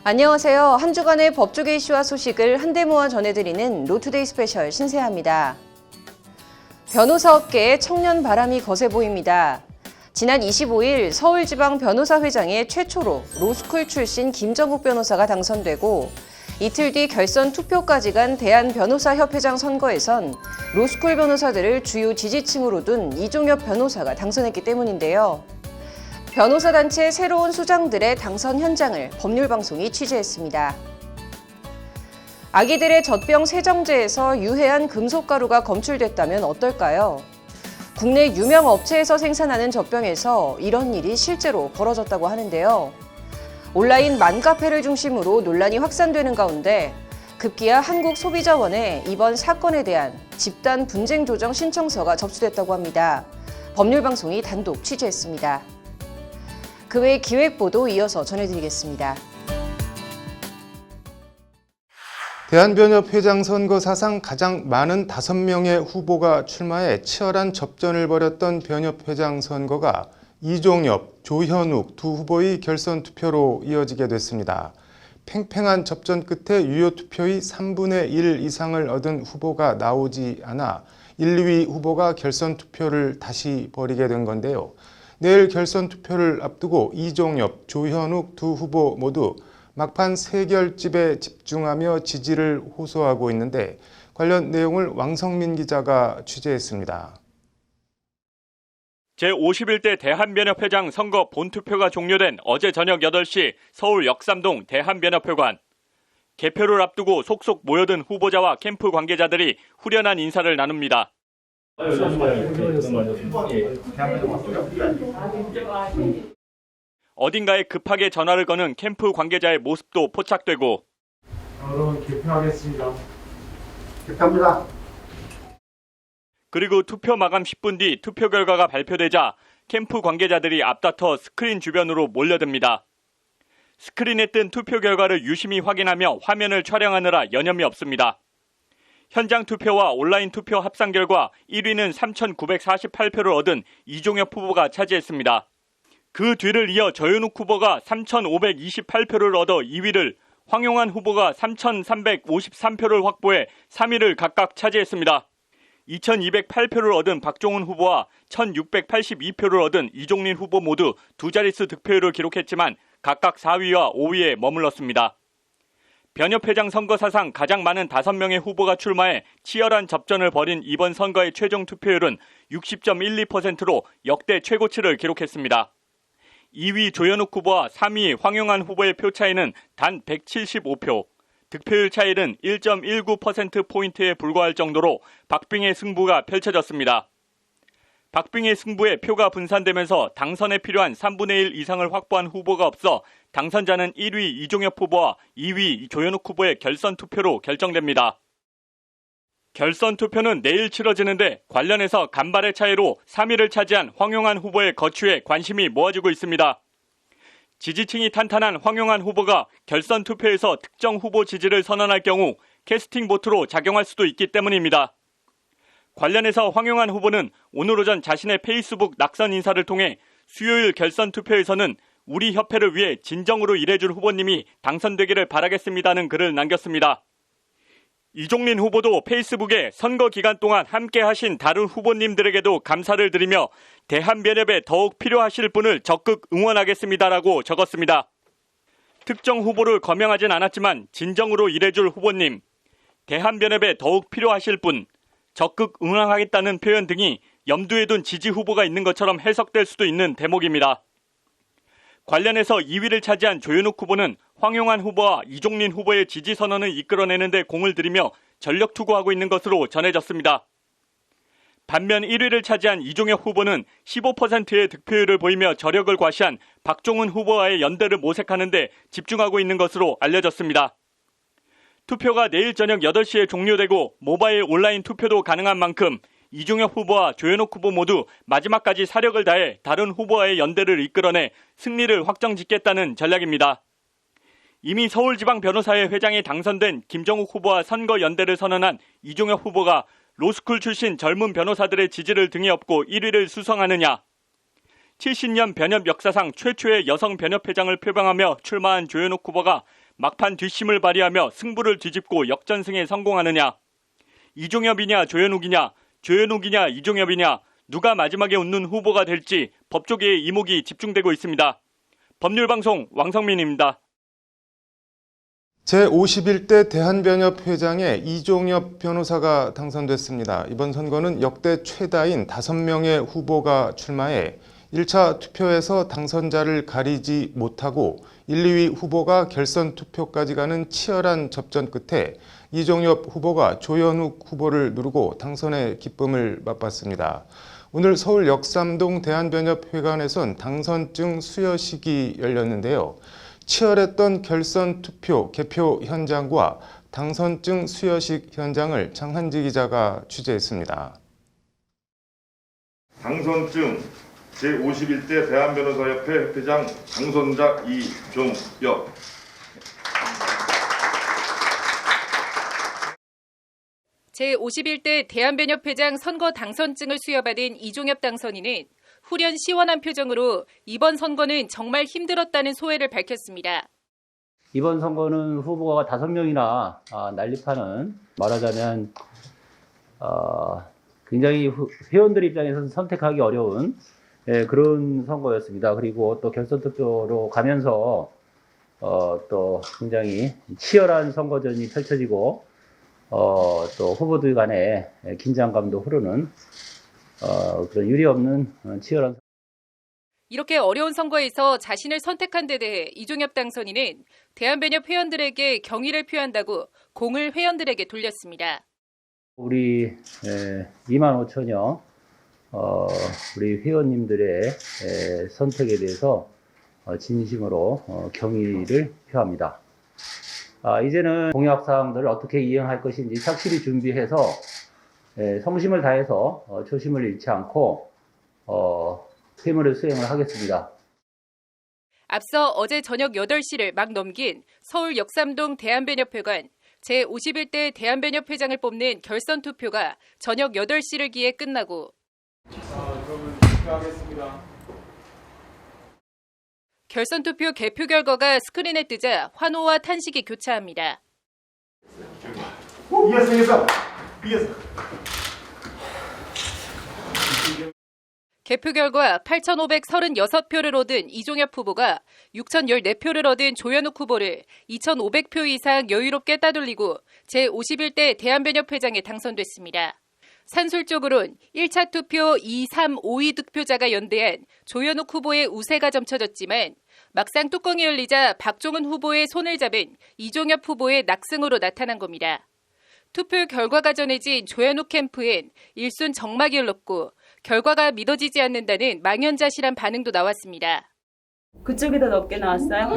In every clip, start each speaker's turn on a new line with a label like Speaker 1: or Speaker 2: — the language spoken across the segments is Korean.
Speaker 1: 안녕하세요. 한 주간의 법조계 이슈와 소식을 한데 모아 전해드리는 로투데이 스페셜 신세아입니다. 변호사 업계에 청년 바람이 거세 보입니다. 지난 25일 서울지방변호사회장에 최초로 로스쿨 출신 김정욱 변호사가 당선되고 이틀 뒤 결선 투표까지 간 대한변호사협회장 선거에선 로스쿨 변호사들을 주요 지지층으로 둔 이종엽 변호사가 당선했기 때문인데요. 변호사 단체 새로운 수장들의 당선 현장을 법률방송이 취재했습니다. 아기들의 젖병 세정제에서 유해한 금속가루가 검출됐다면 어떨까요? 국내 유명 업체에서 생산하는 젖병에서 이런 일이 실제로 벌어졌다고 하는데요. 온라인 맘카페를 중심으로 논란이 확산되는 가운데 급기야 한국소비자원에 이번 사건에 대한 집단 분쟁 조정 신청서가 접수됐다고 합니다. 법률방송이 단독 취재했습니다. 그 외 기획보도 이어서 전해드리겠습니다.
Speaker 2: 대한변협회장 선거 사상 가장 많은 5명의 후보가 출마해 치열한 접전을 벌였던 변협회장 선거가 이종엽, 조현욱 두 후보의 결선 투표로 이어지게 됐습니다. 팽팽한 접전 끝에 유효 투표의 3분의 1 이상을 얻은 후보가 나오지 않아 1, 2위 후보가 결선 투표를 다시 벌이게 된 건데요. 내일 결선 투표를 앞두고 이종엽, 조현욱 두 후보 모두 막판 세결집에 집중하며 지지를 호소하고 있는데 관련 내용을 왕성민 기자가 취재했습니다.
Speaker 3: 제51대 대한변협회장 선거 본투표가 종료된 어제 저녁 8시 서울 역삼동 대한변협회관. 개표를 앞두고 속속 모여든 후보자와 캠프 관계자들이 후련한 인사를 나눕니다. 어딘가에 급하게 전화를 거는 캠프 관계자의 모습도 포착되고
Speaker 4: 여러분 개표하겠습니다.
Speaker 5: 개표합니다.
Speaker 3: 그리고 투표 마감 10분 뒤 투표 결과가 발표되자 캠프 관계자들이 앞다퉈 스크린 주변으로 몰려듭니다. 스크린에 뜬 투표 결과를 유심히 확인하며 화면을 촬영하느라 여념이 없습니다. 현장 투표와 온라인 투표 합산 결과 1위는 3,948표를 얻은 이종엽 후보가 차지했습니다. 그 뒤를 이어 조현욱 후보가 3,528표를 얻어 2위를, 황용안 후보가 3,353표를 확보해 3위를 각각 차지했습니다. 2,208표를 얻은 박종훈 후보와 1,682표를 얻은 이종린 후보 모두 두 자릿수 득표율을 기록했지만 각각 4위와 5위에 머물렀습니다. 변협회장 선거 사상 가장 많은 5명의 후보가 출마해 치열한 접전을 벌인 이번 선거의 최종 투표율은 60.12%로 역대 최고치를 기록했습니다. 2위 조현욱 후보와 3위 황용안 후보의 표 차이는 단 175표, 득표율 차이는 1.19%포인트에 불과할 정도로 박빙의 승부가 펼쳐졌습니다. 박빙의 승부에 표가 분산되면서 당선에 필요한 3분의 1 이상을 확보한 후보가 없어 당선자는 1위 이종엽 후보와 2위 조현욱 후보의 결선 투표로 결정됩니다. 결선 투표는 내일 치러지는데 관련해서 간발의 차이로 3위를 차지한 황용안 후보의 거취에 관심이 모아지고 있습니다. 지지층이 탄탄한 황용안 후보가 결선 투표에서 특정 후보 지지를 선언할 경우 캐스팅 보트로 작용할 수도 있기 때문입니다. 관련해서 황용안 후보는 오늘 오전 자신의 페이스북 낙선 인사를 통해 수요일 결선 투표에서는 우리 협회를 위해 진정으로 일해줄 후보님이 당선되기를 바라겠습니다는 글을 남겼습니다. 이종린 후보도 페이스북에 선거 기간 동안 함께 하신 다른 후보님들에게도 감사를 드리며 대한변협에 더욱 필요하실 분을 적극 응원하겠습니다라고 적었습니다. 특정 후보를 거명하진 않았지만 진정으로 일해줄 후보님, 대한변협에 더욱 필요하실 분, 적극 응원하겠다는 표현 등이 염두에 둔 지지 후보가 있는 것처럼 해석될 수도 있는 대목입니다. 관련해서 2위를 차지한 조현욱 후보는 황용안 후보와 이종린 후보의 지지 선언을 이끌어내는 데 공을 들이며 전력 투구하고 있는 것으로 전해졌습니다. 반면 1위를 차지한 이종엽 후보는 15%의 득표율을 보이며 저력을 과시한 박종훈 후보와의 연대를 모색하는 데 집중하고 있는 것으로 알려졌습니다. 투표가 내일 저녁 8시에 종료되고 모바일 온라인 투표도 가능한 만큼 이종엽 후보와 조현욱 후보 모두 마지막까지 사력을 다해 다른 후보와의 연대를 이끌어내 승리를 확정짓겠다는 전략입니다. 이미 서울지방변호사회 회장에 당선된 김정욱 후보와 선거 연대를 선언한 이종엽 후보가 로스쿨 출신 젊은 변호사들의 지지를 등에 업고 1위를 수성하느냐. 70년 변협 역사상 최초의 여성 변협회장을 표방하며 출마한 조현욱 후보가 막판 뒷심을 발휘하며 승부를 뒤집고 역전승에 성공하느냐. 이종엽이냐 조현욱이냐, 조현욱이냐 이종엽이냐, 누가 마지막에 웃는 후보가 될지 법조계의 이목이 집중되고 있습니다. 법률방송 왕성민입니다.
Speaker 2: 제51대 대한변협회장에 이종엽 변호사가 당선됐습니다. 이번 선거는 역대 최다인 5명의 후보가 출마해 1차 투표에서 당선자를 가리지 못하고 1, 2위 후보가 결선 투표까지 가는 치열한 접전 끝에 이종엽 후보가 조현욱 후보를 누르고 당선의 기쁨을 맛봤습니다. 오늘 서울 역삼동 대한변협회관에선 당선증 수여식이 열렸는데요. 치열했던 결선 투표 개표 현장과 당선증 수여식 현장을 장한지 기자가 취재했습니다.
Speaker 6: 당선증 제51대 대한변호사협회 회장 당선자 이종엽.
Speaker 7: 제51대 대한변협회장 선거 당선증을 수여받은 이종엽 당선인은 후련 시원한 표정으로 이번 선거는 정말 힘들었다는 소회를 밝혔습니다.
Speaker 8: 이번 선거는 후보가 5명이나 난립하는, 말하자면 굉장히 회원들 입장에서는 선택하기 어려운 그런 선거였습니다. 그리고 또 결선투표로 가면서 또 굉장히 치열한 선거전이 펼쳐지고 또 후보들 간에 긴장감도 흐르는 그런 유례없는 치열한.
Speaker 7: 이렇게 어려운 선거에서 자신을 선택한 데 대해 이종엽 당선인은 대한변협 회원들에게 경의를 표한다고 공을 회원들에게 돌렸습니다.
Speaker 8: 우리 2만 5천여 우리 회원님들의 선택에 대해서 진심으로 경의를 표합니다. 이제는 공약사항들을 어떻게 이행할 것인지 착실히 준비해서 성심을 다해서 초심을 잃지 않고 세무를 수행을 하겠습니다.
Speaker 7: 앞서 어제 저녁 8시를 막 넘긴 서울 역삼동 대한변협회관 제51대 대한변협회장을 뽑는 결선 투표가 저녁 8시를 기해 끝나고
Speaker 4: 그러면 투표하겠습니다.
Speaker 7: 결선 투표 개표 결과가 스크린에 뜨자 환호와 탄식이 교차합니다.
Speaker 4: 이겼습니다. 이겼어.
Speaker 7: 개표 결과 8,536표를 얻은 이종엽 후보가 6,014표를 얻은 조현욱 후보를 2,500표 이상 여유롭게 따돌리고 제51대 대한변협회장에 당선됐습니다. 산술적으론 1차 투표 2, 3, 5위 득표자가 연대한 조현욱 후보의 우세가 점쳐졌지만 막상 뚜껑이 열리자 박종훈 후보의 손을 잡은 이종엽 후보의 낙승으로 나타난 겁니다. 투표 결과가 전해진 조현욱 캠프엔 일순 정막이 흘렀고 결과가 믿어지지 않는다는 망연자실한 반응도 나왔습니다.
Speaker 9: 그쪽이 더 높게 나왔어요?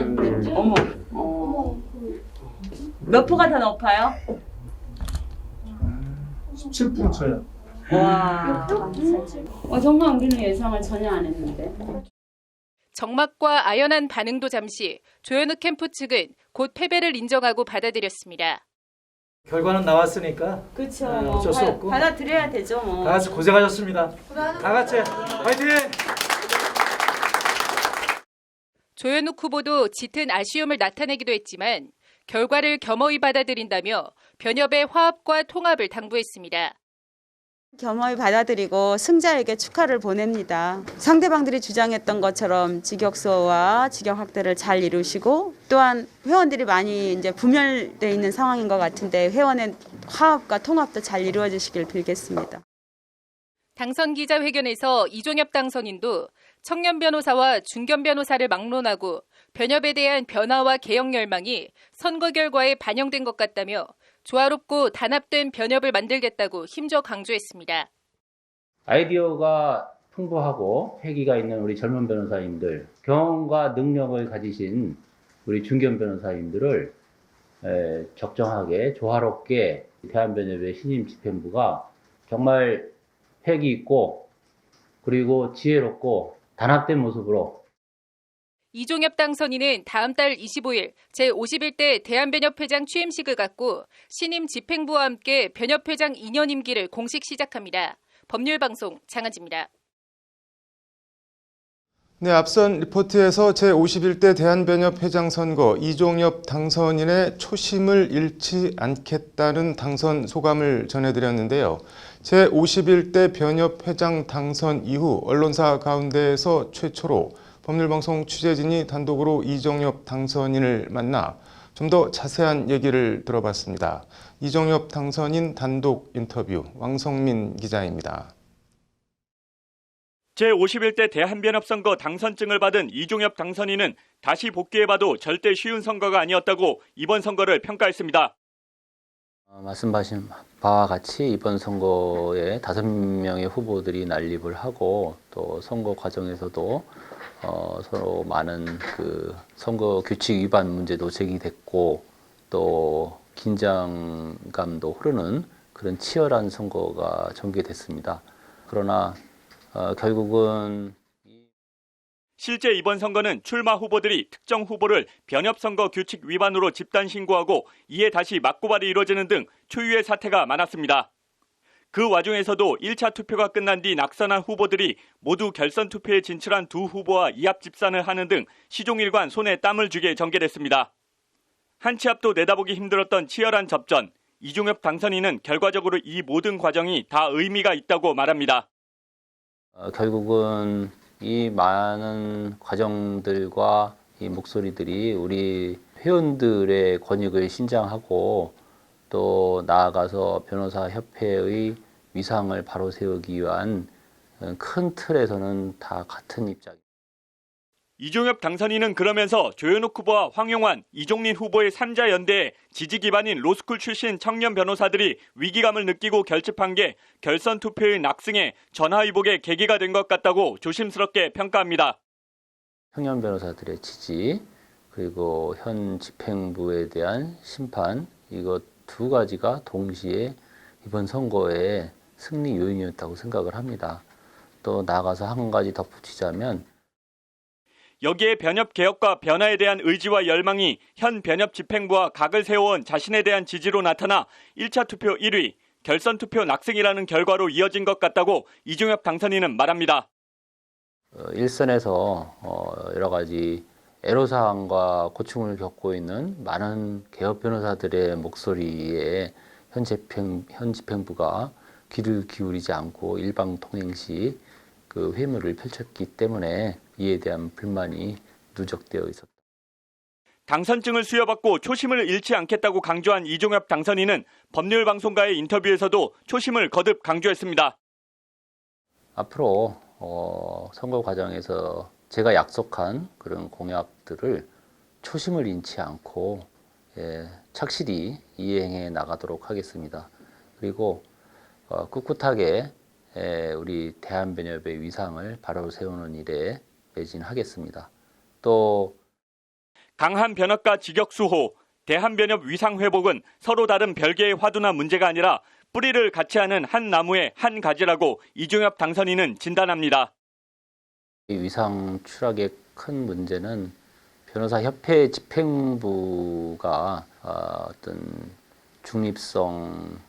Speaker 9: 어머. 몇 표가 더 높아요?
Speaker 4: 17% 쳐요.
Speaker 9: 와. 정말 우리는 예상을 전혀 안 했는데.
Speaker 7: 정막과 아연한 반응도 잠시 조현욱 캠프 측은 곧 패배를 인정하고 받아들였습니다.
Speaker 10: 결과는 나왔으니까
Speaker 9: 그렇죠.
Speaker 10: 어쩔 수 없고
Speaker 9: 받아들여야 되죠. 뭐.
Speaker 10: 다 같이 고생하셨습니다. 다 같이 화이팅!
Speaker 7: 조현욱 후보도 짙은 아쉬움을 나타내기도 했지만 결과를 겸허히 받아들인다며 변협의 화합과 통합을 당부했습니다.
Speaker 9: 겸허히 받아들이고 승자에게 축하를 보냅니다. 상대방들이 주장했던 것처럼 직역수와 직역 확대를 잘 이루시고 또한 회원들이 많이 이제 분열돼 있는 상황인 것 같은데 회원의 화합과 통합도 잘 이루어지시길 빌겠습니다.
Speaker 7: 당선 기자회견에서 이종엽 당선인도 청년 변호사와 중견 변호사를 막론하고 변협에 대한 변화와 개혁 열망이 선거 결과에 반영된 것 같다며 조화롭고 단합된 변협을 만들겠다고 힘줘 강조했습니다.
Speaker 8: 아이디어가 풍부하고 패기가 있는 우리 젊은 변호사님들, 경험과 능력을 가지신 우리 중견 변호사님들을 적정하게 조화롭게 대한변협의 신임 집행부가 정말 패기 있고 그리고 지혜롭고 단합된 모습으로.
Speaker 7: 이종엽 당선인은 다음 달 25일 제51대 대한변협회장 취임식을 갖고 신임 집행부와 함께 변협회장 2년 임기를 공식 시작합니다. 법률방송 장한지입니다.
Speaker 2: 네, 앞선 리포트에서 제51대 대한변협회장 선거 이종엽 당선인의 초심을 잃지 않겠다는 당선 소감을 전해드렸는데요. 제51대 변협회장 당선 이후 언론사 가운데에서 최초로 법률방송 취재진이 단독으로 이종엽 당선인을 만나 좀 더 자세한 얘기를 들어봤습니다. 이종엽 당선인 단독 인터뷰 왕성민 기자입니다.
Speaker 3: 제51대 대한변협선거 당선증을 받은 이종엽 당선인은 다시 복귀해봐도 절대 쉬운 선거가 아니었다고 이번 선거를 평가했습니다.
Speaker 8: 말씀하신 바와 같이 이번 선거에 5명의 후보들이 난립을 하고 또 선거 과정에서도 서로 많은 그 선거 규칙 위반 문제도 제기됐고 또 긴장감도 흐르는 그런 치열한 선거가 전개됐습니다. 그러나 결국은
Speaker 3: 실제 이번 선거는 출마 후보들이 특정 후보를 변협선거 규칙 위반으로 집단 신고하고 이에 다시 맞고발이 이루어지는 등 초유의 사태가 많았습니다. 그 와중에서도 1차 투표가 끝난 뒤 낙선한 후보들이 모두 결선 투표에 진출한 두 후보와 이합 집산을 하는 등 시종일관 손에 땀을 쥐게 전개됐습니다. 한 치 앞도 내다보기 힘들었던 치열한 접전, 이종엽 당선인은 결과적으로 이 모든 과정이 다 의미가 있다고 말합니다.
Speaker 8: 결국은 이 많은 과정들과 이 목소리들이 우리 회원들의 권익을 신장하고 또 나아가서 변호사 협회의 위상을 바로 세우기 위한 큰 틀에서는 다 같은 입장입니다.
Speaker 3: 이종엽 당선인은 그러면서 조현욱 후보와 황용환, 이종린 후보의 3자 연대에 지지 기반인 로스쿨 출신 청년 변호사들이 위기감을 느끼고 결집한 게 결선 투표의 낙승에 전화위복의 계기가 된 것 같다고 조심스럽게 평가합니다.
Speaker 8: 청년 변호사들의 지지 그리고 현 집행부에 대한 심판 이것 두 가지가 동시에 이번 선거의 승리 요인이었다고 생각을 합니다. 또 나아가서 한 가지 덧붙이자면
Speaker 3: 여기에 변협 개혁과 변화에 대한 의지와 열망이 현 변협 집행부와 각을 세워온 자신에 대한 지지로 나타나 1차 투표 1위, 결선 투표 낙승이라는 결과로 이어진 것 같다고 이종엽 당선인은 말합니다.
Speaker 8: 일선에서 여러 가지 애로사항과 고충을 겪고 있는 많은 개혁 변호사들의 목소리에 현 집행부가 귀를 기울이지 않고 일방통행시 그 회무를 펼쳤기 때문에 이에 대한 불만이 누적되어 있었다.
Speaker 3: 당선증을 수여받고 초심을 잃지 않겠다고 강조한 이종엽 당선인은 법률방송과의 인터뷰에서도 초심을 거듭 강조했습니다.
Speaker 8: 앞으로 선거 과정에서 제가 약속한 그런 공약들을 초심을 잃지 않고 착실히 이행해 나가도록 하겠습니다. 그리고 꿋꿋하게 우리 대한변협의 위상을 바로 세우는 일에 매진하겠습니다. 또
Speaker 3: 강한 변협과 직역수호, 대한변협 위상 회복은 서로 다른 별개의 화두나 문제가 아니라 뿌리를 같이 하는 한 나무의 한 가지라고 이종엽 당선인은 진단합니다.
Speaker 8: 이 위상 추락의 큰 문제는 변호사협회 집행부가 어떤 중립성,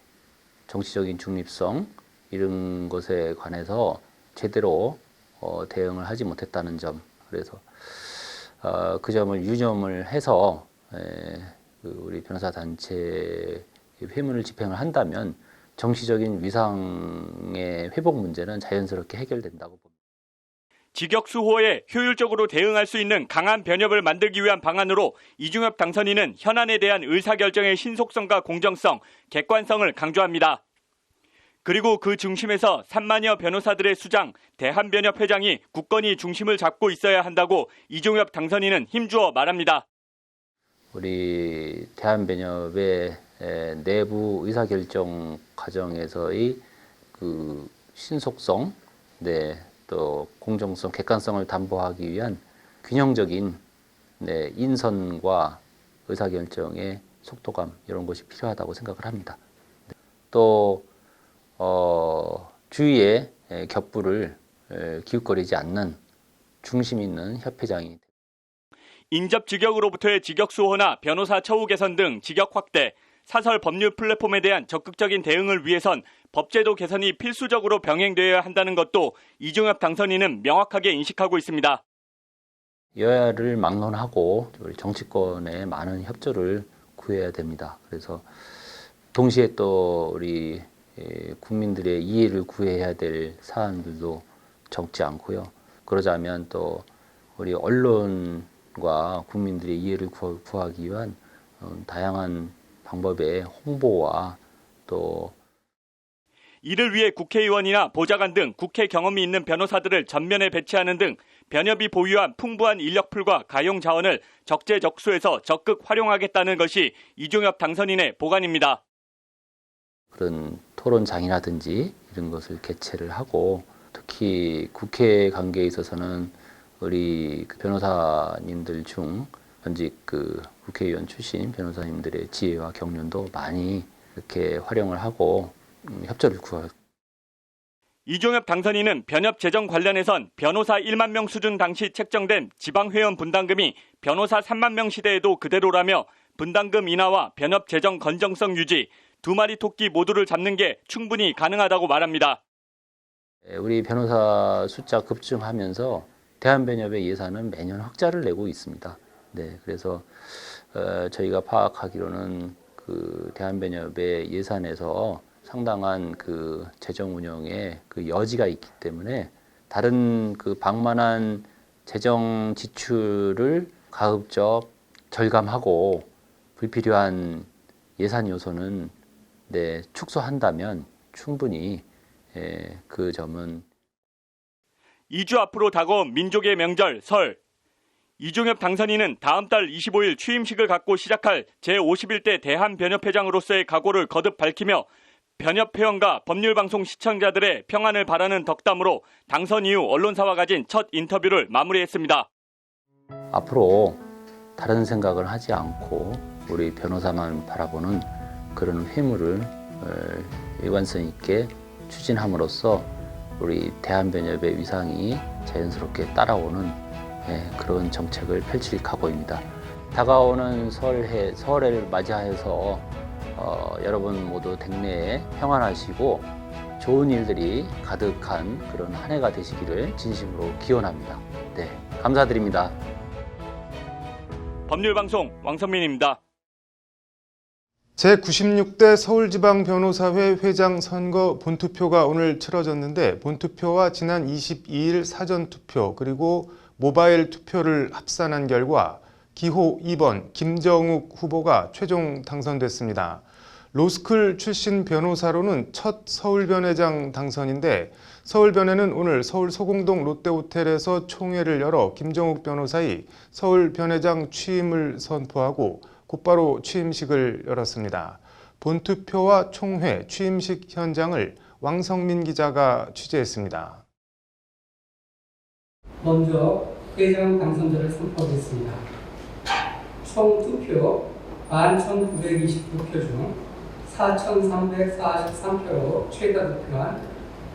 Speaker 8: 정치적인 중립성 이런 것에 관해서 제대로 대응을 하지 못했다는 점. 그래서 그 점을 유념을 해서 우리 변호사 단체 회문을 집행을 한다면 정치적인 위상의 회복 문제는 자연스럽게 해결된다고 봅니다.
Speaker 3: 직역수호에 효율적으로 대응할 수 있는 강한 변협을 만들기 위한 방안으로 이종엽 당선인은 현안에 대한 의사결정의 신속성과 공정성, 객관성을 강조합니다. 그리고 그 중심에서 3만여 변호사들의 수장, 대한변협 회장이 굳건히 중심을 잡고 있어야 한다고 이종엽 당선인은 힘주어 말합니다.
Speaker 8: 우리 대한변협의 내부 의사결정 과정에서의 그 신속성, 또 공정성, 객관성을 담보하기 위한 균형적인 인선과 의사결정의 속도감 이런 것이 필요하다고 생각을 합니다. 또 주위에 격부를 기웃거리지 않는 중심 있는 협회장이
Speaker 3: 인접 직역으로부터의 직역 수호나 변호사 처우 개선 등 직역 확대, 사설 법률 플랫폼에 대한 적극적인 대응을 위해선 법제도 개선이 필수적으로 병행되어야 한다는 것도 이종엽 당선인은 명확하게 인식하고 있습니다.
Speaker 8: 여야를 막론하고 우리 정치권의 많은 협조를 구해야 됩니다. 그래서 동시에 또 우리 국민들의 이해를 구해야 될 사안들도 적지 않고요. 그러자면 또 우리 언론과 국민들의 이해를 구하기 위한 다양한 방법의 홍보와 또
Speaker 3: 이를 위해 국회의원이나 보좌관 등 국회 경험이 있는 변호사들을 전면에 배치하는 등 변협이 보유한 풍부한 인력풀과 가용 자원을 적재적소에서 적극 활용하겠다는 것이 이종엽 당선인의 보관입니다.
Speaker 8: 그런 토론장이라든지 이런 것을 개최를 하고 특히 국회 관계에 있어서는 우리 변호사님들 중 현직 국회의원 출신 변호사님들의 지혜와 경륜도 많이 이렇게 활용을 하고 협조를 구하고.
Speaker 3: 이종엽 당선인은 변협 재정 관련해선 변호사 1만 명 수준 당시 책정된 지방회원 분담금이 변호사 3만 명 시대에도 그대로라며 분담금 인하와 변협 재정 건정성 유지, 두 마리 토끼 모두를 잡는 게 충분히 가능하다고 말합니다.
Speaker 8: 우리 변호사 숫자 급증하면서 대한변협의 예산은 매년 흑자를 내고 있습니다. 네, 그래서 저희가 파악하기로는 대한변협의 예산에서 상당한 재정 운영에 여지가 있기 때문에 다른 방만한 재정 지출을 가급적 절감하고 불필요한 예산 요소는 축소한다면 충분히 그 점은
Speaker 3: 2주 앞으로 다가온 민족의 명절 설. 이종엽 당선인은 다음 달 25일 취임식을 갖고 시작할 제51대 대한변협회장으로서의 각오를 거듭 밝히며 변협 회원과 법률방송 시청자들의 평안을 바라는 덕담으로 당선 이후 언론사와 가진 첫 인터뷰를 마무리했습니다.
Speaker 8: 앞으로 다른 생각을 하지 않고 우리 변호사만 바라보는 그런 회무를 일관성 있게 추진함으로써 우리 대한변협의 위상이 자연스럽게 따라오는 그런 정책을 펼칠 각오입니다. 다가오는 설해를 맞이하여서 여러분 모두 댁내에 평안하시고 좋은 일들이 가득한 그런 한 해가 되시기를 진심으로 기원합니다. 네, 감사드립니다.
Speaker 3: 법률방송 왕선민입니다.
Speaker 2: 제96대 서울지방변호사회 회장 선거 본투표가 오늘 치러졌는데 본투표와 지난 22일 사전투표 그리고 모바일 투표를 합산한 결과 기호 2번 김정욱 후보가 최종 당선됐습니다. 로스쿨 출신 변호사로는 첫 서울변회장 당선인데 서울변회는 오늘 서울 소공동 롯데호텔에서 총회를 열어 김정욱 변호사의 서울변회장 취임을 선포하고 곧바로 취임식을 열었습니다. 본투표와 총회, 취임식 현장을 왕성민 기자가 취재했습니다.
Speaker 11: 먼저 회장 당선자를 선포하겠습니다. 총 투표 11,929표 중 4,343표로 최다 득표한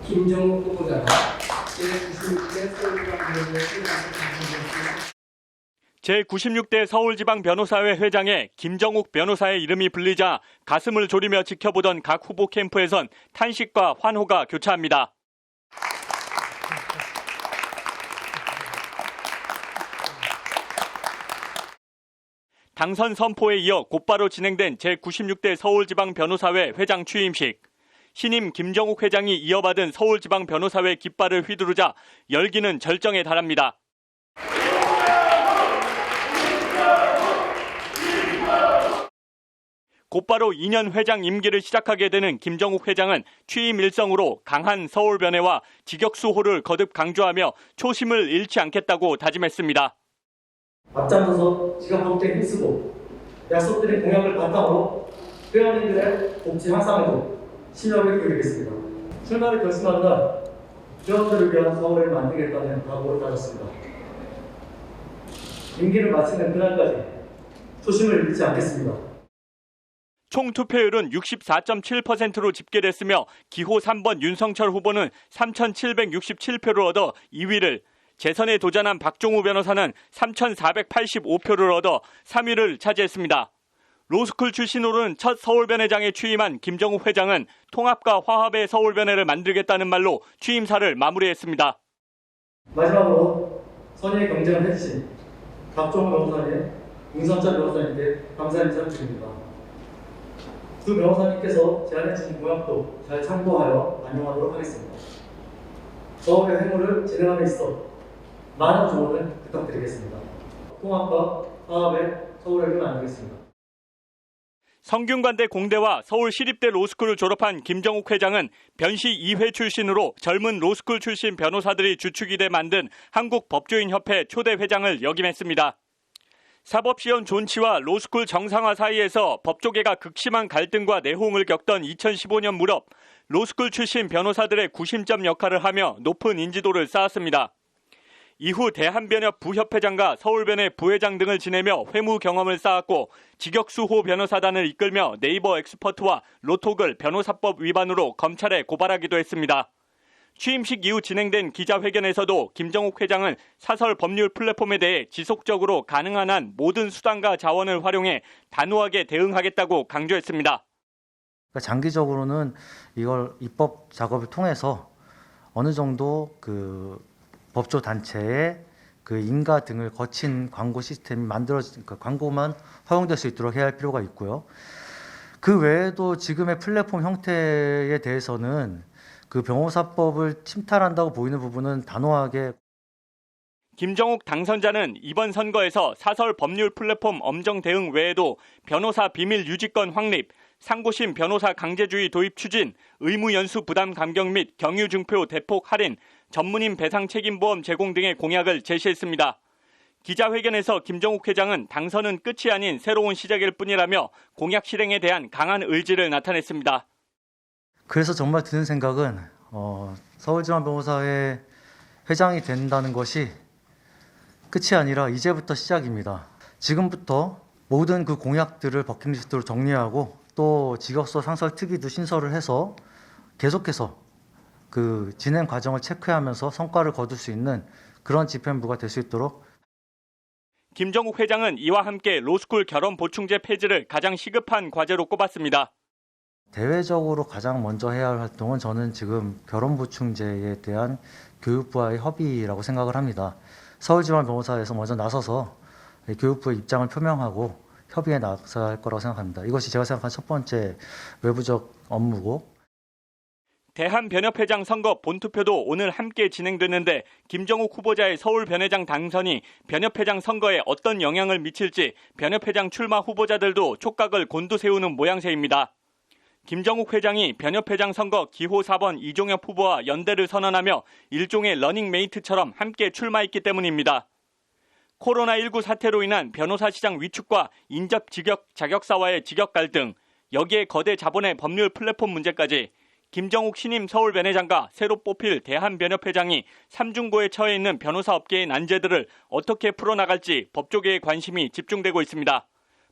Speaker 11: 김정욱 후보자가 제96대 서울지방변호사회 당선되었습니다.
Speaker 3: 제96대 서울지방변호사회 회장에 김정욱 변호사의 이름이 불리자 가슴을 졸이며 지켜보던 각 후보 캠프에선 탄식과 환호가 교차합니다. 당선 선포에 이어 곧바로 진행된 제96대 서울지방변호사회 회장 취임식. 신임 김정욱 회장이 이어받은 서울지방변호사회 깃발을 휘두르자 열기는 절정에 달합니다. 곧바로 2년 회장 임기를 시작하게 되는 김정욱 회장은 취임 일성으로 강한 서울변회와 직역수호를 거듭 강조하며 초심을 잃지 않겠다고 다짐했습니다.
Speaker 11: 앞장서서 지각함께 힘쓰고 약속드린 공약을 바탕으로 회원님들의 복지 향상에도 신력을 기울이겠습니다. 출마를 결심한 날 회원들을 위한 서울을 만들겠다는 각오를 다졌습니다. 임기를 마치는 그날까지 초심을 잃지 않겠습니다.
Speaker 3: 총 투표율은 64.7%로 집계됐으며 기호 3번 윤성철 후보는 3,767표를 얻어 2위를, 재선에 도전한 박종우 변호사는 3,485표를 얻어 3위를 차지했습니다. 로스쿨 출신으로는 첫 서울변회장에 취임한 김정욱 회장은 통합과 화합의 서울변회를 만들겠다는 말로 취임사를 마무리했습니다.
Speaker 11: 마지막으로 선의의 경쟁을 해주신 박종호 변호사님, 임선자 변호사님께 감사 인사 드립니다. 두 변호사님께서 제안해 주신 공약도 잘 참고하여 반영하도록 하겠습니다. 서울의 회무를 진행함에 있어 많은 조언을 부탁드리겠습니다. 통합과 화합의 서울을 만들겠습니다.
Speaker 3: 성균관대 공대와 서울시립대 로스쿨을 졸업한 김정욱 회장은 변시 2회 출신으로 젊은 로스쿨 출신 변호사들이 주축이 돼 만든 한국법조인협회 초대 회장을 역임했습니다. 사법시험 존치와 로스쿨 정상화 사이에서 법조계가 극심한 갈등과 내홍을 겪던 2015년 무렵 로스쿨 출신 변호사들의 구심점 역할을 하며 높은 인지도를 쌓았습니다. 이후 대한변협 부협회장과 서울변의 부회장 등을 지내며 회무 경험을 쌓았고 직역수호 변호사단을 이끌며 네이버 엑스퍼트와 로톡을 변호사법 위반으로 검찰에 고발하기도 했습니다. 취임식 이후 진행된 기자회견에서도 김정욱 회장은 사설 법률 플랫폼에 대해 지속적으로 가능한 한 모든 수단과 자원을 활용해 단호하게 대응하겠다고 강조했습니다.
Speaker 12: 장기적으로는 이걸 입법 작업을 통해서 어느 정도 법조 단체의 인가 등을 거친 광고 시스템이 광고만 허용될 수 있도록 해야 할 필요가 있고요. 그 외에도 지금의 플랫폼 형태에 대해서는 변호사법을 침탈한다고 보이는 부분은 단호하게.
Speaker 3: 김정욱 당선자는 이번 선거에서 사설 법률 플랫폼 엄정 대응 외에도 변호사 비밀 유지권 확립, 상고심 변호사 강제주의 도입 추진, 의무 연수 부담 감경 및 경유 증표 대폭 할인, 전문인 배상 책임보험 제공 등의 공약을 제시했습니다. 기자회견에서 김정욱 회장은 당선은 끝이 아닌 새로운 시작일 뿐이라며 공약 실행에 대한 강한 의지를 나타냈습니다.
Speaker 12: 그래서 정말 드는 생각은 서울지방변호사의 회장이 된다는 것이 끝이 아니라 이제부터 시작입니다. 지금부터 모든 그 공약들을 버킷리스트로 정리하고 또 직역서 상설 특위도 신설을 해서 계속해서 진행 과정을 체크하면서 성과를 거둘 수 있는 그런 집행부가 될 수 있도록.
Speaker 3: 김정욱 회장은 이와 함께 로스쿨 결혼 보충제 폐지를 가장 시급한 과제로 꼽았습니다.
Speaker 12: 대외적으로 가장 먼저 해야 할 활동은 저는 지금 결혼 보충제에 대한 교육부와의 협의라고 생각을 합니다. 서울지방변호사에서 먼저 나서서 교육부의 입장을 표명하고 협의에 나서야 할 거라고 생각합니다. 이것이 제가 생각한 첫 번째 외부적 업무고.
Speaker 3: 대한변협회장 선거 본투표도 오늘 함께 진행됐는데 김정욱 후보자의 서울변회장 당선이 변협회장 선거에 어떤 영향을 미칠지 변협회장 출마 후보자들도 촉각을 곤두세우는 모양새입니다. 김정욱 회장이 변협회장 선거 기호 4번 이종엽 후보와 연대를 선언하며 일종의 러닝메이트처럼 함께 출마했기 때문입니다. 코로나19 사태로 인한 변호사 시장 위축과 인접 직역 자격사와의 직역 갈등, 여기에 거대 자본의 법률 플랫폼 문제까지 김정욱 신임 서울변회장과 새로 뽑힐 대한변협회장이 삼중고에 처해 있는 변호사 업계의 난제들을 어떻게 풀어나갈지 법조계의 관심이 집중되고 있습니다.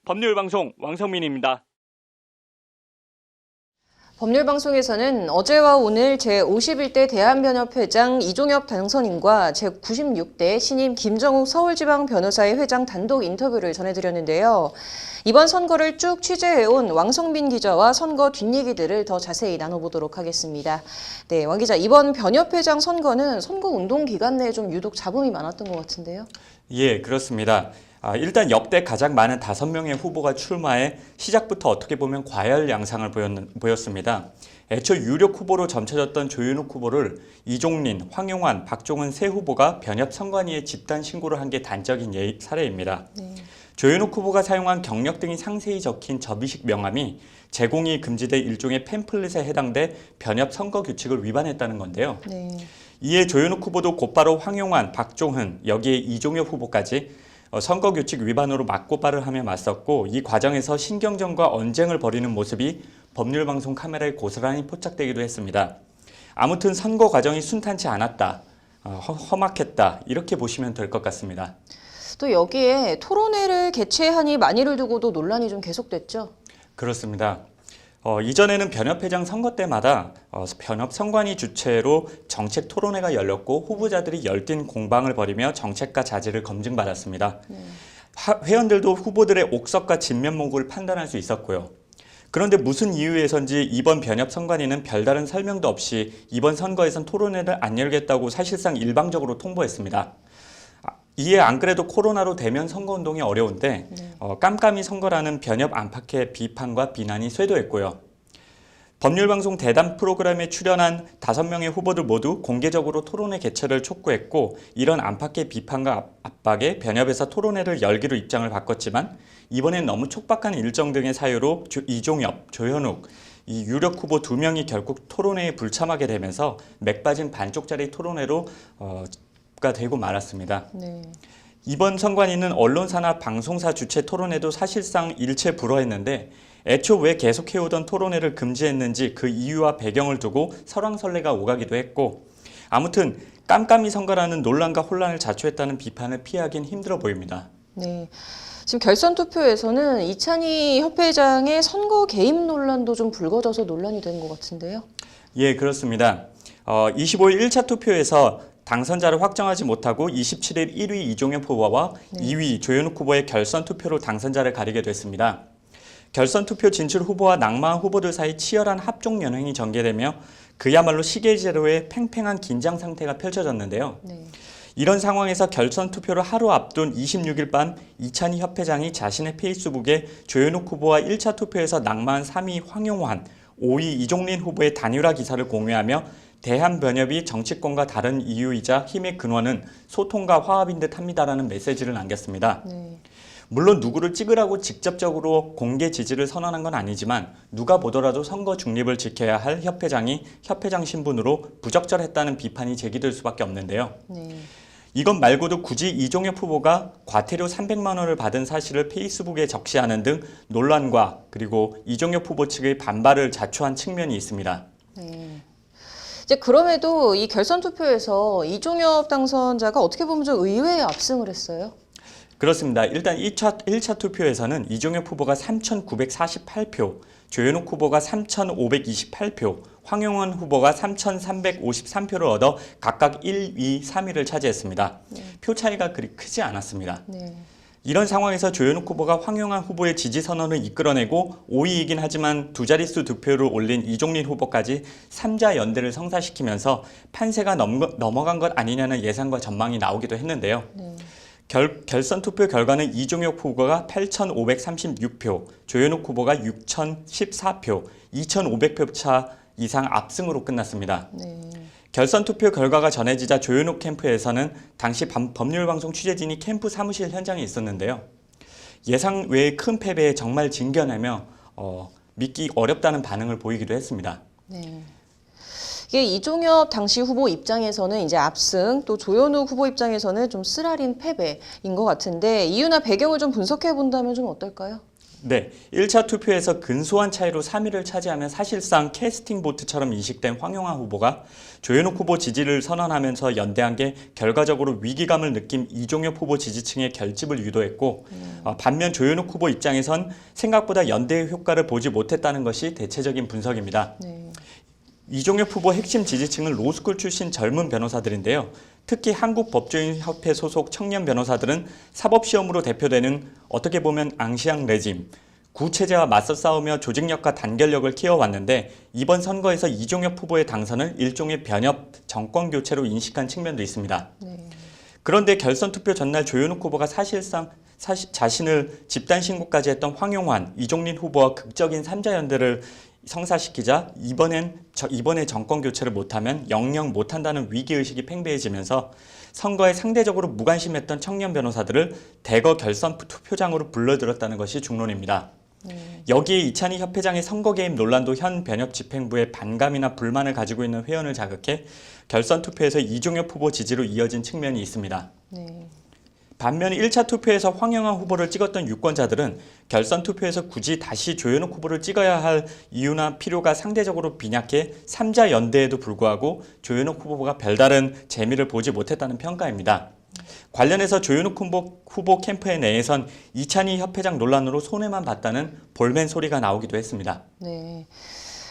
Speaker 3: 법률방송 왕성민입니다.
Speaker 1: 법률방송에서는 어제와 오늘 제51대 대한변협회장 이종엽 당선인과 제96대 신임 김정욱 서울지방 변호사의 회장 단독 인터뷰를 전해드렸는데요. 이번 선거를 쭉 취재해온 왕성민 기자와 선거 뒷얘기들을 더 자세히 나눠보도록 하겠습니다. 네, 왕 기자, 이번 변협회장 선거는 선거운동 기간 내에 좀 유독 잡음이 많았던 것 같은데요.
Speaker 13: 예, 그렇습니다. 일단 역대 가장 많은 5명의 후보가 출마해 시작부터 어떻게 보면 과열 양상을 보였습니다. 애초 유력 후보로 점쳐졌던 조윤욱 후보를 이종린, 황용환, 박종훈 세 후보가 변협 선관위에 집단 신고를 한 게 단적인 사례입니다. 네. 조윤욱 후보가 사용한 경력 등이 상세히 적힌 접이식 명함이 제공이 금지된 일종의 팸플릿에 해당돼 변협 선거 규칙을 위반했다는 건데요. 네. 이에 조윤욱 후보도 곧바로 황용환, 박종훈, 여기에 이종엽 후보까지 선거규칙 위반으로 맞고발을 하며 맞섰고 이 과정에서 신경전과 언쟁을 벌이는 모습이 법률방송 카메라에 고스란히 포착되기도 했습니다. 아무튼 선거 과정이 순탄치 않았다, 험악했다 이렇게 보시면 될 것 같습니다.
Speaker 1: 또 여기에 토론회를 개최하니 만일을 두고도 논란이 좀 계속됐죠?
Speaker 13: 그렇습니다. 이전에는 변협회장 선거 때마다 변협 선관위 주최로 정책 토론회가 열렸고 후보자들이 열띤 공방을 벌이며 정책과 자질을 검증받았습니다. 회원들도 후보들의 옥석과 진면목을 판단할 수 있었고요. 그런데 무슨 이유에선지 이번 변협 선관위는 별다른 설명도 없이 이번 선거에선 토론회를 안 열겠다고 사실상 일방적으로 통보했습니다. 이에 안 그래도 코로나로 대면 선거운동이 어려운데 깜깜이 선거라는 변협 안팎의 비판과 비난이 쇄도했고요. 법률방송 대담 프로그램에 출연한 5명의 후보들 모두 공개적으로 토론회 개최를 촉구했고 이런 안팎의 비판과 압박에 변협에서 토론회를 열기로 입장을 바꿨지만 이번엔 너무 촉박한 일정 등의 사유로 이종엽, 조현욱, 이 유력 후보 2명이 결국 토론회에 불참하게 되면서 맥빠진 반쪽짜리 토론회로 가 되고 말았습니다.
Speaker 1: 네.
Speaker 13: 이번 선관위는 언론사나 방송사 주최 토론회도 사실상 일체 불허했는데 애초 왜 계속해오던 토론회를 금지했는지 그 이유와 배경을 두고 설왕설래가 오가기도 했고 아무튼 깜깜이 선거라는 논란과 혼란을 자초했다는 비판을 피하긴 힘들어 보입니다.
Speaker 1: 네. 지금 결선 투표에서는 이찬희 협회장의 선거 개입 논란도 좀 불거져서 논란이 된 것 같은데요.
Speaker 13: 예, 그렇습니다. 25일 1차 투표에서 당선자를 확정하지 못하고 27일 1위 이종엽 후보와 2위 조현욱 후보의 결선 투표로 당선자를 가리게 됐습니다. 결선 투표 진출 후보와 낙마한 후보들 사이 치열한 합종 연횡이 전개되며 그야말로 시계제로의 팽팽한 긴장 상태가 펼쳐졌는데요. 이런 상황에서 결선 투표를 하루 앞둔 26일 밤 이찬희 협회장이 자신의 페이스북에 조현욱 후보와 1차 투표에서 낙마한 3위 황용환, 5위 이종린 후보의 단일화 기사를 공유하며 대한변협이 정치권과 다른 이유이자 힘의 근원은 소통과 화합인 듯 합니다라는 메시지를 남겼습니다. 물론 누구를 찍으라고 직접적으로 공개 지지를 선언한 건 아니지만 누가 보더라도 선거 중립을 지켜야 할 협회장이 협회장 신분으로 부적절했다는 비판이 제기될 수밖에 없는데요. 이것 말고도 굳이 이종엽 후보가 과태료 300만 원을 받은 사실을 페이스북에 적시하는 등 논란과 그리고 이종엽 후보 측의 반발을 자초한 측면이 있습니다.
Speaker 1: 이제 그럼에도 이 결선 투표에서 이종엽 당선자가 어떻게 보면 좀 의외의 압승을 했어요.
Speaker 13: 그렇습니다. 일단 1차 투표에서는 이종엽 후보가 3,948표, 조현욱 후보가 3,528표, 황용환 후보가 3,353표를 얻어 각각 1, 2, 3위를 차지했습니다. 표 차이가 그리 크지 않았습니다. 이런 상황에서 조현욱 후보가 황용환 후보의 지지 선언을 이끌어내고 5위이긴 하지만 두 자릿수 득표를 올린 이종린 후보까지 3자 연대를 성사시키면서 판세가 넘어간 것 아니냐는 예상과 전망이 나오기도 했는데요. 결선 투표 결과는 이종엽 후보가 8,536표, 조현욱 후보가 6,014표, 2,500표 차 이상 압승으로 끝났습니다. 결선 투표 결과가 전해지자 조현욱 캠프에서는 당시 법률방송 취재진이 캠프 사무실 현장에 있었는데요. 예상 외의 큰 패배에 정말 진견하며 믿기 어렵다는 반응을 보이기도 했습니다.
Speaker 1: 이게 이종엽 당시 후보 입장에서는 이제 압승, 또 조현욱 후보 입장에서는 좀 쓰라린 패배인 것 같은데 이유나 배경을 좀 분석해 본다면 좀 어떨까요?
Speaker 13: 네, 1차 투표에서 근소한 차이로 3위를 차지하면 사실상 캐스팅 보트처럼 인식된 황용환 후보가 조현욱 후보 지지를 선언하면서 연대한 게 결과적으로 위기감을 느낀 이종엽 후보 지지층의 결집을 유도했고 반면 조현욱 후보 입장에선 생각보다 연대의 효과를 보지 못했다는 것이 대체적인 분석입니다. 이종엽 후보 핵심 지지층은 로스쿨 출신 젊은 변호사들인데요. 특히 한국법조인협회 소속 청년 변호사들은 사법시험으로 대표되는 어떻게 보면 앙시앙 레짐, 구체제와 맞서 싸우며 조직력과 단결력을 키워왔는데 이번 선거에서 이종엽 후보의 당선을 일종의 변협 정권 교체로 인식한 측면도 있습니다. 그런데 결선 투표 전날 조현욱 후보가 사실상 자신을 집단 신고까지 했던 황용환, 이종린 후보와 극적인 3자 연대를 성사시키자 이번에 정권 교체를 못하면 영영 못한다는 위기의식이 팽배해지면서 선거에 상대적으로 무관심했던 청년 변호사들을 대거 결선 투표장으로 불러들였다는 것이 중론입니다. 여기에 이찬희 협회장의 선거 개입 논란도 현 변협 집행부의 반감이나 불만을 가지고 있는 회원을 자극해 결선 투표에서 이종엽 후보 지지로 이어진 측면이 있습니다. 반면 1차 투표에서 황영환 후보를 찍었던 유권자들은 결선 투표에서 굳이 다시 조현욱 후보를 찍어야 할 이유나 필요가 상대적으로 빈약해 3자 연대에도 불구하고 조현욱 후보가 별다른 재미를 보지 못했다는 평가입니다. 관련해서 조현욱 후보 캠프 내에선 이찬희 협회장 논란으로 손해만 봤다는 볼멘 소리가 나오기도 했습니다.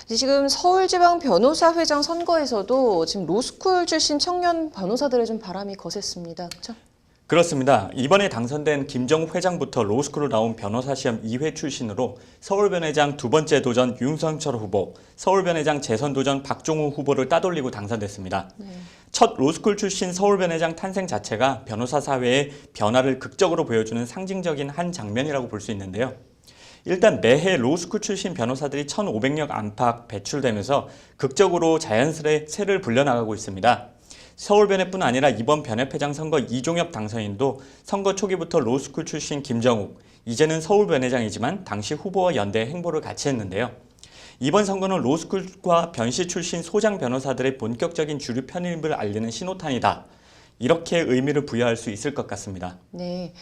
Speaker 1: 지금 서울지방변호사회장 선거에서도 지금 로스쿨 출신 청년 변호사들의 좀 바람이 거셌습니다. 그렇죠?
Speaker 13: 그렇습니다. 이번에 당선된 김정욱 회장부터 로스쿨을 나온 변호사 시험 2회 출신으로 서울변회장 두 번째 도전 윤성철 후보, 서울변회장 재선 도전 박종우 후보를 따돌리고 당선됐습니다. 첫 로스쿨 출신 서울변회장 탄생 자체가 변호사 사회의 변화를 극적으로 보여주는 상징적인 한 장면이라고 볼 수 있는데요. 일단 매해 로스쿨 출신 변호사들이 1,500명 안팎 배출되면서 극적으로 자연스레 세를 불려나가고 있습니다. 서울변회뿐 아니라 이번 변협회장 선거 이종엽 당선인도 선거 초기부터 로스쿨 출신 김정욱, 이제는 서울변회장이지만 당시 후보와 연대 행보를 같이 했는데요. 이번 선거는 로스쿨과 변시 출신 소장 변호사들의 본격적인 주류 편입을 알리는 신호탄이다. 이렇게 의미를 부여할 수 있을 것 같습니다.
Speaker 1: 네.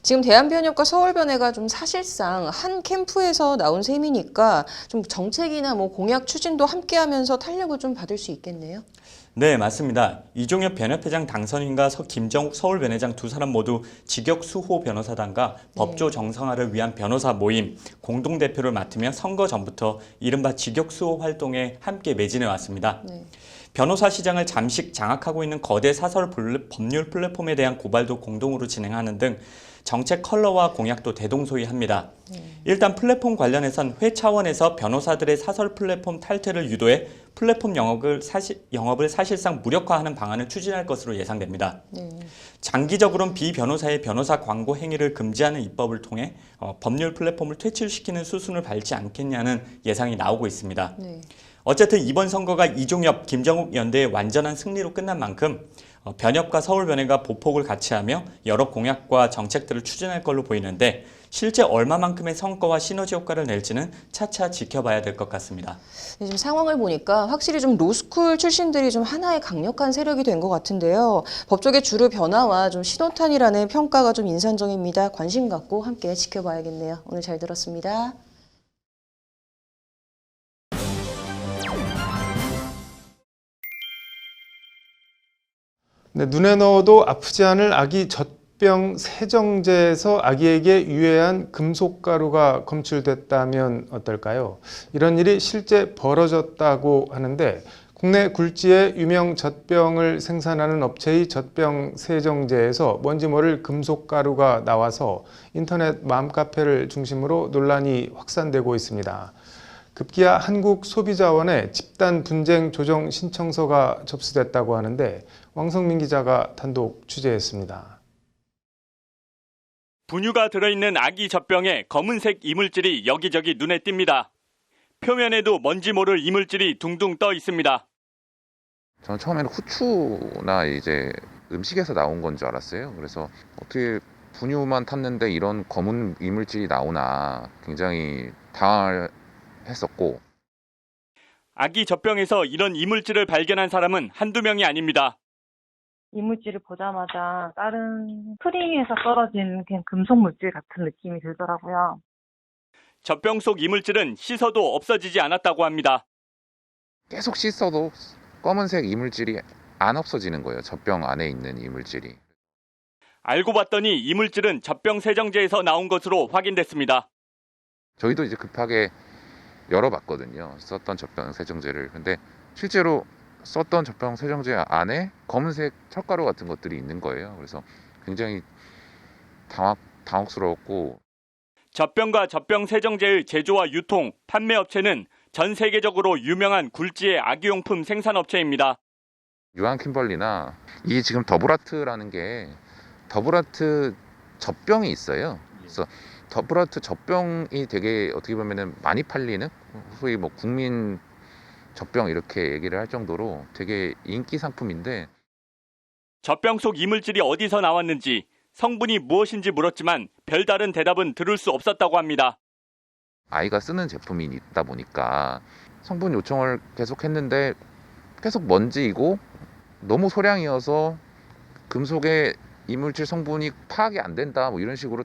Speaker 1: 지금 대한변협과 서울변회가 좀 사실상 한 캠프에서 나온 셈이니까 좀 정책이나 뭐 공약 추진도 함께하면서 탄력을 좀 받을 수 있겠네요.
Speaker 13: 네, 맞습니다. 이종엽 변협회장 당선인과 김정욱 서울변회장 두 사람 모두 직역 수호 변호사단과 법조 정상화를 위한 변호사 모임 공동대표를 맡으며 선거 전부터 이른바 직역 수호 활동에 함께 매진해 왔습니다. 변호사 시장을 잠식 장악하고 있는 거대 사설 법률 플랫폼에 대한 고발도 공동으로 진행하는 등 정책 컬러와 공약도 대동소이합니다. 일단 플랫폼 관련해선 회 차원에서 변호사들의 사설 플랫폼 탈퇴를 유도해 플랫폼 영업을 사실상 무력화하는 방안을 추진할 것으로 예상됩니다. 장기적으로는 비변호사의 변호사 광고 행위를 금지하는 입법을 통해 법률 플랫폼을 퇴출시키는 수순을 밟지 않겠냐는 예상이 나오고 있습니다. 어쨌든 이번 선거가 이종엽, 김정욱 연대의 완전한 승리로 끝난 만큼 변협과 서울변회가 보폭을 같이 하며 여러 공약과 정책들을 추진할 걸로 보이는데 실제 얼마만큼의 성과와 시너지 효과를 낼지는 차차 지켜봐야 될 것 같습니다.
Speaker 1: 지금 상황을 보니까 확실히 좀 로스쿨 출신들이 좀 하나의 강력한 세력이 된 것 같은데요. 법조계 주류 변화와 좀 신호탄이라는 평가가 좀 인상적입니다. 관심 갖고 함께 지켜봐야겠네요. 오늘 잘 들었습니다.
Speaker 2: 네, 눈에 넣어도 아프지 않을 아기 젖병 세정제에서 아기에게 유해한 금속가루가 검출됐다면 어떨까요? 이런 일이 실제 벌어졌다고 하는데 국내 굴지의 유명 젖병을 생산하는 업체의 젖병 세정제에서 뭔지 모를 금속가루가 나와서 인터넷 맘카페를 중심으로 논란이 확산되고 있습니다. 급기야 한국소비자원에 집단 분쟁 조정 신청서가 접수됐다고 하는데 왕성민 기자가 단독 취재했습니다.
Speaker 3: 분유가 들어있는 아기 젖병에 검은색 이물질이 여기저기 눈에 띕니다. 표면에도 뭔지 모를 이물질이 둥둥 떠 있습니다.
Speaker 14: 저는 처음에는 후추나 이제 음식에서 나온 건 줄 알았어요. 그래서 어떻게 분유만 탔는데 이런 검은 이물질이 나오나 굉장히 당황했었고.
Speaker 3: 아기 젖병에서 이런 이물질을 발견한 사람은 한두 명이 아닙니다.
Speaker 15: 이물질을 보자마자 다른 프링에서 떨어진 그냥 금속 물질 같은 느낌이 들더라고요.
Speaker 3: 젖병 속 이물질은 씻어도 없어지지 않았다고 합니다.
Speaker 14: 계속 씻어도 검은색 이물질이 안 없어지는 거예요. 젖병 안에 있는 이물질이.
Speaker 3: 알고 봤더니 이물질은 젖병 세정제에서 나온 것으로 확인됐습니다.
Speaker 14: 저희도 이제 급하게 열어봤거든요. 썼던 젖병 세정제를. 근데 실제로 썼던 젖병 세정제 안에 검은색 철가루 같은 것들이 있는 거예요. 그래서 굉장히 당혹스러웠고.
Speaker 3: 젖병과 젖병 세정제의 제조와 유통, 판매 업체는 전 세계적으로 유명한 굴지의 아기용품 생산업체입니다.
Speaker 14: 유한 킴벌리나 이게 지금 더블아트라는 게 더블아트 젖병이 있어요. 그래서 더블아트 젖병이 되게 어떻게 보면은 많이 팔리는 소위 뭐 국민 젖병 이렇게 얘기를 할 정도로 되게 인기 상품인데
Speaker 3: 젖병 속 이물질이 어디서 나왔는지 성분이 무엇인지 물었지만 별다른 대답은 들을 수 없었다고 합니다.
Speaker 14: 아이가 쓰는 제품이 있다 보니까 성분 요청을 계속 했는데 계속 먼지이고 너무 소량이어서 금속의 이물질 성분이 파악이 안 된다 뭐 이런 식으로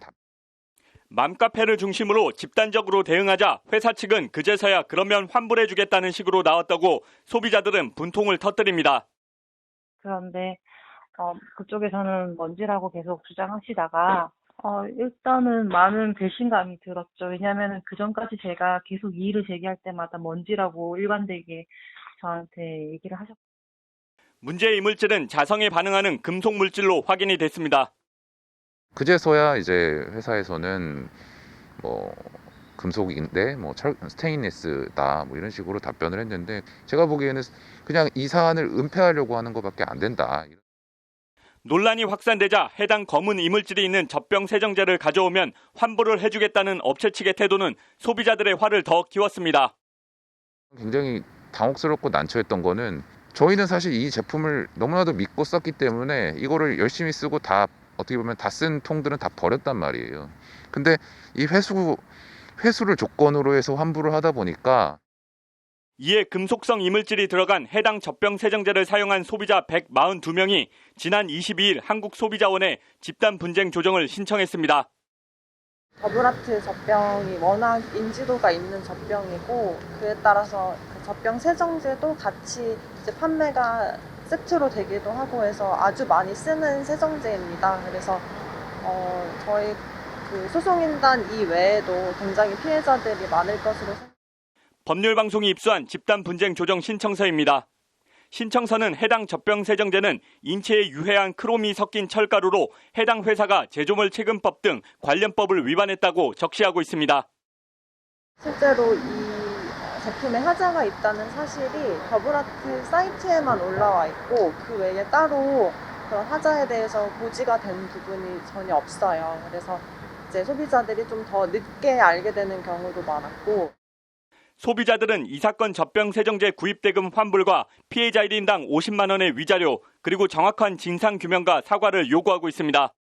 Speaker 3: 맘카페를 중심으로 집단적으로 대응하자 회사 측은 그제서야 그러면 환불해주겠다는 식으로 나왔다고 소비자들은 분통을 터뜨립니다.
Speaker 15: 그런데 그쪽에서는 먼지라고 계속 주장하시다가 일단은 많은 배신감이 들었죠. 왜냐하면 그 전까지 제가 계속 이의를 제기할 때마다 먼지라고 일관되게 저한테 얘기를 하셨고.
Speaker 3: 문제의 이물질은 자성에 반응하는 금속 물질로 확인이 됐습니다.
Speaker 14: 그제서야 이제 회사에서는 뭐 금속인데 뭐 스테인리스다 뭐 이런 식으로 답변을 했는데, 제가 보기에는 그냥 이 사안을 은폐하려고 하는 것밖에 안 된다.
Speaker 3: 논란이 확산되자 해당 검은 이물질이 있는 젖병 세정제를 가져오면 환불을 해주겠다는 업체 측의 태도는 소비자들의 화를 더 키웠습니다.
Speaker 14: 굉장히 당혹스럽고 난처했던 거는, 저희는 사실 이 제품을 너무나도 믿고 썼기 때문에 이거를 열심히 쓰고 다 어떻게 보면 다 쓴 통들은 다 버렸단 말이에요. 근데 이 회수를 조건으로 해서 환불을 하다 보니까,
Speaker 3: 이에 금속성 이물질이 들어간 해당 젖병 세정제를 사용한 소비자 142명이 지난 22일 한국소비자원에 집단 분쟁 조정을 신청했습니다.
Speaker 16: 더블아트 젖병이 워낙 인지도가 있는 젖병이고, 그에 따라서 그 젖병 세정제도 같이 이제 판매가 세트로 되기도 하고 해서 아주 많이 쓰는 세정제입니다. 그래서 저희 그 소송인단 이외에도 굉장히 피해자들이 많을 것으로 생각합니다.
Speaker 3: 법률방송이 입수한 집단 분쟁 조정 신청서입니다. 신청서는 해당 젖병 세정제는 인체에 유해한 크롬이 섞인 철가루로 해당 회사가 제조물 체금법 등 관련법을 위반했다고 적시하고 있습니다.
Speaker 16: 실제로 이 제품에 하자가 있다는 사실이 더블아트 사이트에만 올라와 있고, 그 외에 따로 그런 하자에 대해서 고지가 된 부분이 전혀 없어요. 그래서 이제 소비자들이 좀 더 늦게 알게 되는 경우도 많았고,
Speaker 3: 소비자들은 이 사건 젖병 세정제 구입 대금 환불과 피해자 1인당 50만 원의 위자료, 그리고 정확한 진상 규명과 사과를 요구하고 있습니다.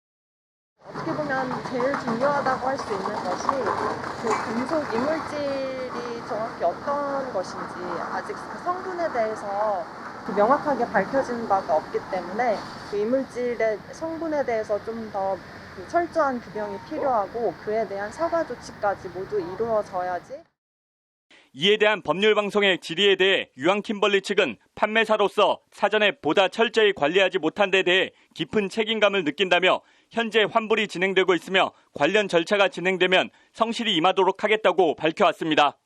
Speaker 16: 어떻게 보면 제일 중요하다고 할 수 있는 것이 그 금속 이물질이 정확히 어떤 것인지 아직 그 성분에 대해서 명확하게 밝혀진 바가 없기 때문에 그 이물질의 성분에 대해서 좀 더 철저한 규명이 필요하고, 그에 대한 사과 조치까지 모두 이루어져야지.
Speaker 3: 이에 대한 법률방송의 질의에 대해 유황킴벌리 측은 판매사로서 사전에 보다 철저히 관리하지 못한 데 대해 깊은 책임감을 느낀다며 현재 환불이 진행되고 있으며 관련 절차가 진행되면 성실히 임하도록 하겠다고 밝혀왔습니다.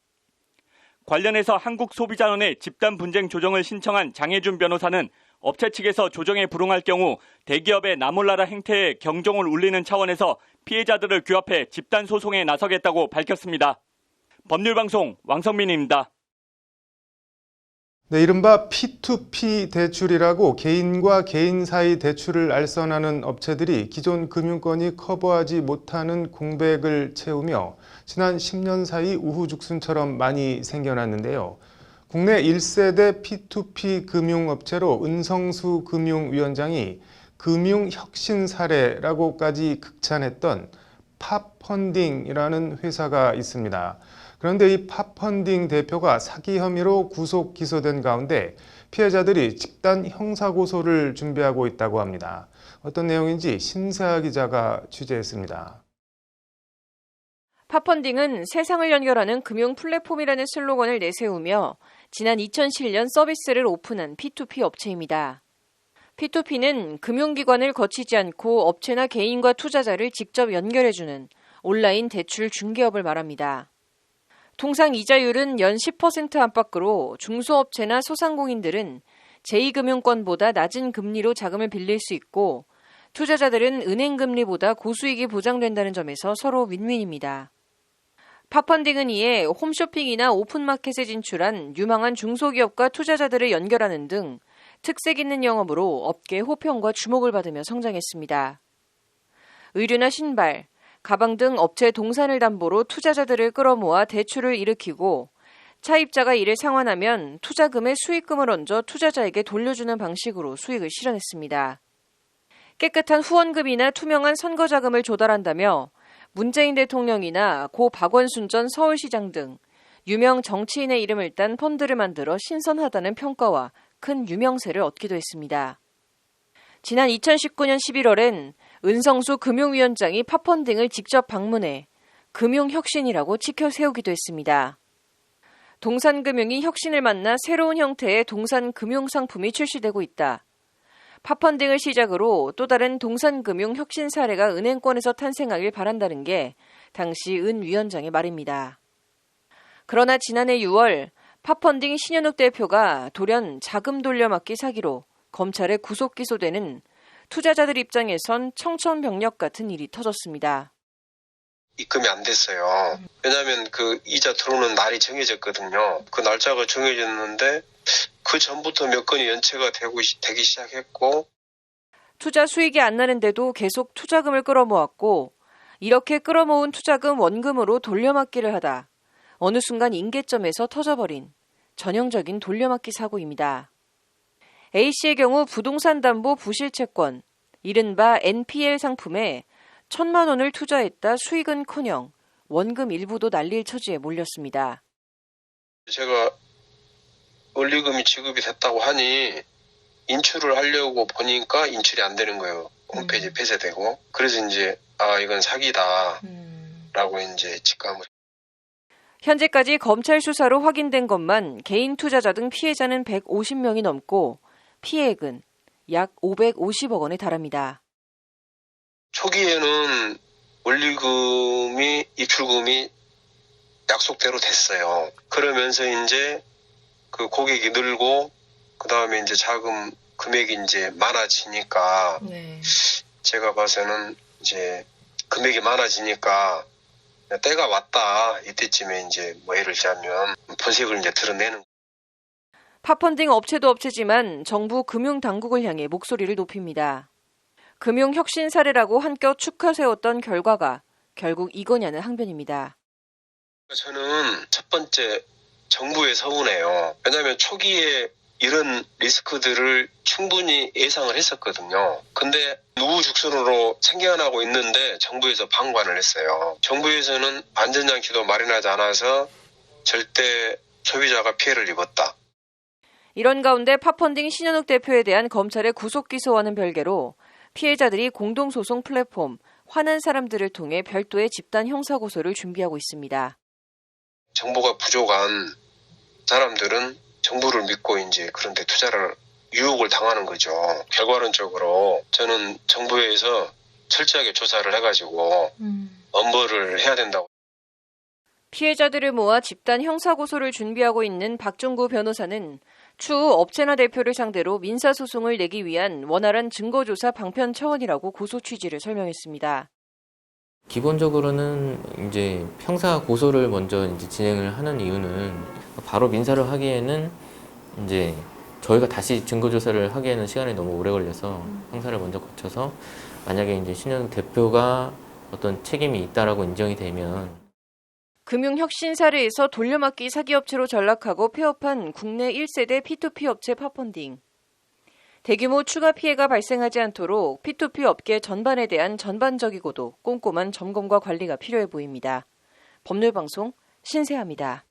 Speaker 3: 관련해서 한국소비자원에 집단 분쟁 조정을 신청한 장혜준 변호사는 업체 측에서 조정에 불응할 경우 대기업의 나몰라라 행태에 경종을 울리는 차원에서 피해자들을 규합해 집단 소송에 나서겠다고 밝혔습니다. 법률방송 왕성민입니다.
Speaker 2: 네, 이른바 P2P 대출이라고 개인과 개인 사이 대출을 알선하는 업체들이 기존 금융권이 커버하지 못하는 공백을 채우며 지난 10년 사이 우후죽순처럼 많이 생겨났는데요. 국내 1세대 P2P 금융업체로 은성수 금융위원장이 금융혁신 사례라고까지 극찬했던 팝펀딩이라는 회사가 있습니다. 그런데 이 팝펀딩 대표가 사기 혐의로 구속 기소된 가운데 피해자들이 집단 형사고소를 준비하고 있다고 합니다. 어떤 내용인지 신세아 기자가 취재했습니다.
Speaker 1: 팝펀딩은 세상을 연결하는 금융 플랫폼이라는 슬로건을 내세우며 지난 2007년 서비스를 오픈한 P2P 업체입니다. P2P는 금융기관을 거치지 않고 업체나 개인과 투자자를 직접 연결해주는 온라인 대출 중개업을 말합니다. 통상 이자율은 연 10% 안팎으로 중소업체나 소상공인들은 제2금융권보다 낮은 금리로 자금을 빌릴 수 있고, 투자자들은 은행 금리보다 고수익이 보장된다는 점에서 서로 윈윈입니다. 팝펀딩은 이에 홈쇼핑이나 오픈마켓에 진출한 유망한 중소기업과 투자자들을 연결하는 등 특색 있는 영업으로 업계 호평과 주목을 받으며 성장했습니다. 의류나 신발, 가방 등 업체 동산을 담보로 투자자들을 끌어모아 대출을 일으키고, 차입자가 이를 상환하면 투자금의 수익금을 얹어 투자자에게 돌려주는 방식으로 수익을 실현했습니다. 깨끗한 후원금이나 투명한 선거자금을 조달한다며 문재인 대통령이나 고 박원순 전 서울시장 등 유명 정치인의 이름을 딴 펀드를 만들어 신선하다는 평가와 큰 유명세를 얻기도 했습니다. 지난 2019년 11월엔 은성수 금융위원장이 팝펀딩을 직접 방문해 금융혁신이라고 치켜 세우기도 했습니다. 동산금융이 혁신을 만나 새로운 형태의 동산금융상품이 출시되고 있다. 팝펀딩을 시작으로 또 다른 동산금융 혁신 사례가 은행권에서 탄생하길 바란다는 게 당시 은 위원장의 말입니다. 그러나 지난해 6월 팝펀딩 신현욱 대표가 돌연 자금 돌려막기 사기로 검찰에 구속 기소되는 투자자들 입장에선 청천벽력 같은 일이 터졌습니다.
Speaker 17: 입금이 안 됐어요. 왜냐하면 그 이자 들어오는 날이 정해졌거든요. 그 날짜가 정해졌는데 그 전부터 몇 건이 연체가 되기 시작했고,
Speaker 1: 투자 수익이 안 나는데도 계속 투자금을 끌어모았고, 이렇게 끌어모은 투자금 원금으로 돌려막기를 하다 어느 순간 임계점에서 터져버린 전형적인 돌려막기 사고입니다. A씨의 경우 부동산 담보 부실채권, 이른바 NPL 상품에 1,000만 원을 투자했다 수익은커녕 원금 일부도 날릴 처지에 몰렸습니다.
Speaker 17: 제가 원리금이 지급이 됐다고 하니 인출을 하려고 보니까 인출이 안 되는 거예요. 홈페이지 폐쇄되고. 그래서 이제 이건 사기다 라고 이제 직감을.
Speaker 1: 현재까지 검찰 수사로 확인된 것만 개인 투자자 등 피해자는 150명이 넘고 피해액은 약 550억 원에 달합니다.
Speaker 17: 초기에는 원리금이 입출금이 약속대로 됐어요. 그러면서 이제 그 고객이 늘고 그 다음에 이제 자금 금액이 이제 많아지니까 제가 봐서는 이제 금액이 많아지니까 때가 왔다 이때쯤에 이제 뭐 예를 들자면 본색을 이제 드러내는.
Speaker 1: 팝펀딩 업체도 업체지만 정부 금융당국을 향해 목소리를 높입니다. 금융혁신 사례라고 한껏 축하 세웠던 결과가 결국 이거냐는 항변입니다.
Speaker 17: 저는 첫 번째 정부에 서운해요. 왜냐하면 초기에 이런 리스크들을 충분히 예상을 했었거든요. 근데 우후죽순으로 생겨나고 있는데 정부에서 방관을 했어요. 정부에서는 안전장치도 마련하지 않아서 절대 소비자가 피해를 입었다.
Speaker 1: 이런 가운데 팝펀딩 신현욱 대표에 대한 검찰의 구속 기소와는 별개로 피해자들이 공동소송 플랫폼 화난 사람들을 통해 별도의 집단 형사고소를 준비하고 있습니다.
Speaker 17: 정보가 부족한 사람들은 정부를 믿고 이제 그런데 투자를 유혹을 당하는 거죠. 결과론적으로 저는 정부에서 철저하게 조사를 해가지고 엄벌을 해야 된다고.
Speaker 1: 피해자들을 모아 집단 형사고소를 준비하고 있는 박종구 변호사는 추후 업체나 대표를 상대로 민사소송을 내기 위한 원활한 증거조사 방편 차원이라고 고소 취지를 설명했습니다.
Speaker 18: 기본적으로는 이제 형사 고소를 먼저 이제 진행을 하는 이유는 바로 민사를 하기에는 이제 저희가 다시 증거 조사를 하기에는 시간이 너무 오래 걸려서 형사를 먼저 거쳐서 만약에 이제 신현욱 대표가 어떤 책임이 있다라고 인정이 되면
Speaker 1: 금융혁신 사례에서 돌려막기 사기업체로 전락하고 폐업한 국내 1세대 P2P 업체 팝펀딩. 대규모 추가 피해가 발생하지 않도록 P2P 업계 전반에 대한 전반적이고도 꼼꼼한 점검과 관리가 필요해 보입니다. 법률방송 신세아입니다.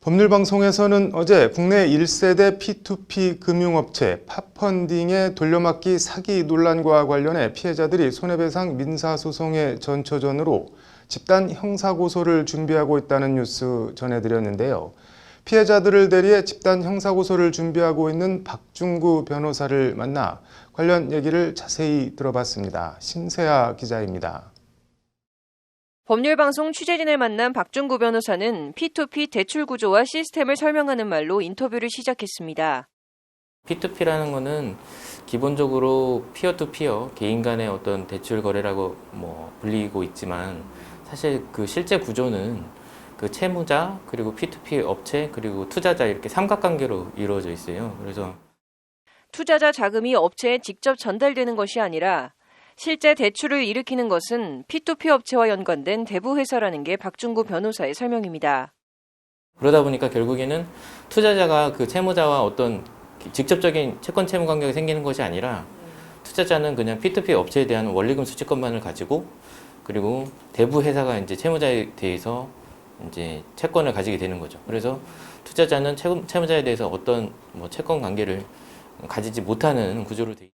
Speaker 2: 법률방송에서는 어제 국내 1세대 P2P 금융업체 팝펀딩의 돌려막기 사기 논란과 관련해 피해자들이 손해배상 민사소송의 전초전으로 집단 형사고소를 준비하고 있다는 뉴스 전해드렸는데요. 피해자들을 대리해 집단 형사고소를 준비하고 있는 박중구 변호사를 만나 관련 얘기를 자세히 들어봤습니다. 신세아 기자입니다.
Speaker 1: 법률방송 취재진을 만난 박중구 변호사는 P2P 대출 구조와 시스템을 설명하는 말로 인터뷰를 시작했습니다.
Speaker 18: P2P라는 거는 기본적으로 피어 투 피어, 개인 간의 어떤 대출 거래라고 불리고 있지만 사실 그 실제 구조는 그 채무자, 그리고 P2P 업체, 그리고 투자자 이렇게 삼각관계로 이루어져 있어요. 그래서
Speaker 1: 투자자 자금이 업체에 직접 전달되는 것이 아니라 실제 대출을 일으키는 것은 P2P 업체와 연관된 대부 회사라는 게 박중구 변호사의 설명입니다.
Speaker 18: 그러다 보니까 결국에는 투자자가 그 채무자와 어떤 직접적인 채권 채무 관계가 생기는 것이 아니라 투자자는 그냥 P2P 업체에 대한 원리금 수취권만을 가지고 그리고 대부 회사가 이제 채무자에 대해서 이제 채권을 가지게 되는 거죠. 그래서 투자자는 채무자에 대해서 어떤 채권 관계를 가지지 못하는 구조로 돼 있습니다.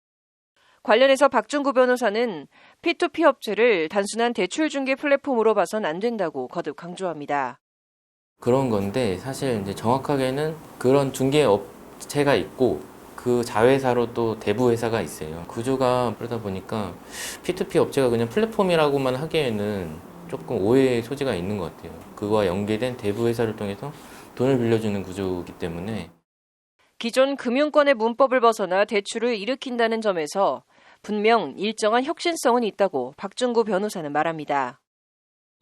Speaker 1: 관련해서 박중구 변호사는 P2P 업체를 단순한 대출 중개 플랫폼으로 봐선 안 된다고 거듭 강조합니다.
Speaker 18: 그런 건데 사실 이제 정확하게는 그런 중개 업체가 있고 그 자회사로 또 대부 회사가 있어요. 구조가 그러다 보니까 P2P 업체가 그냥 플랫폼이라고만 하기에는 조금 오해의 소지가 있는 것 같아요. 그와 연계된 대부 회사를 통해서 돈을 빌려주는 구조이기 때문에.
Speaker 1: 기존 금융권의 문법을 벗어나 대출을 일으킨다는 점에서 분명 일정한 혁신성은 있다고 박준구 변호사는 말합니다.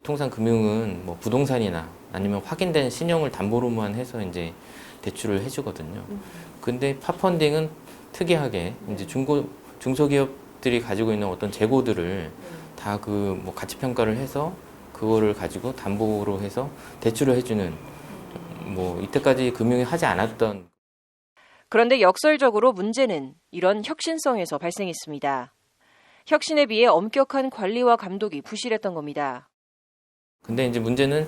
Speaker 18: 통상 금융은 뭐 부동산이나 아니면 확인된 신용을 담보로만 해서 이제 대출을 해주거든요. 근데 팝펀딩은 특이하게 이제 중소기업들이 가지고 있는 어떤 재고들을 다 그 뭐 가치 평가를 해서 그거를 가지고 담보로 해서 대출을 해주는 뭐 이때까지 금융이 하지 않았던.
Speaker 1: 그런데 역설적으로 문제는 이런 혁신성에서 발생했습니다. 혁신에 비해 엄격한 관리와 감독이 부실했던 겁니다.
Speaker 18: 근데 이제 문제는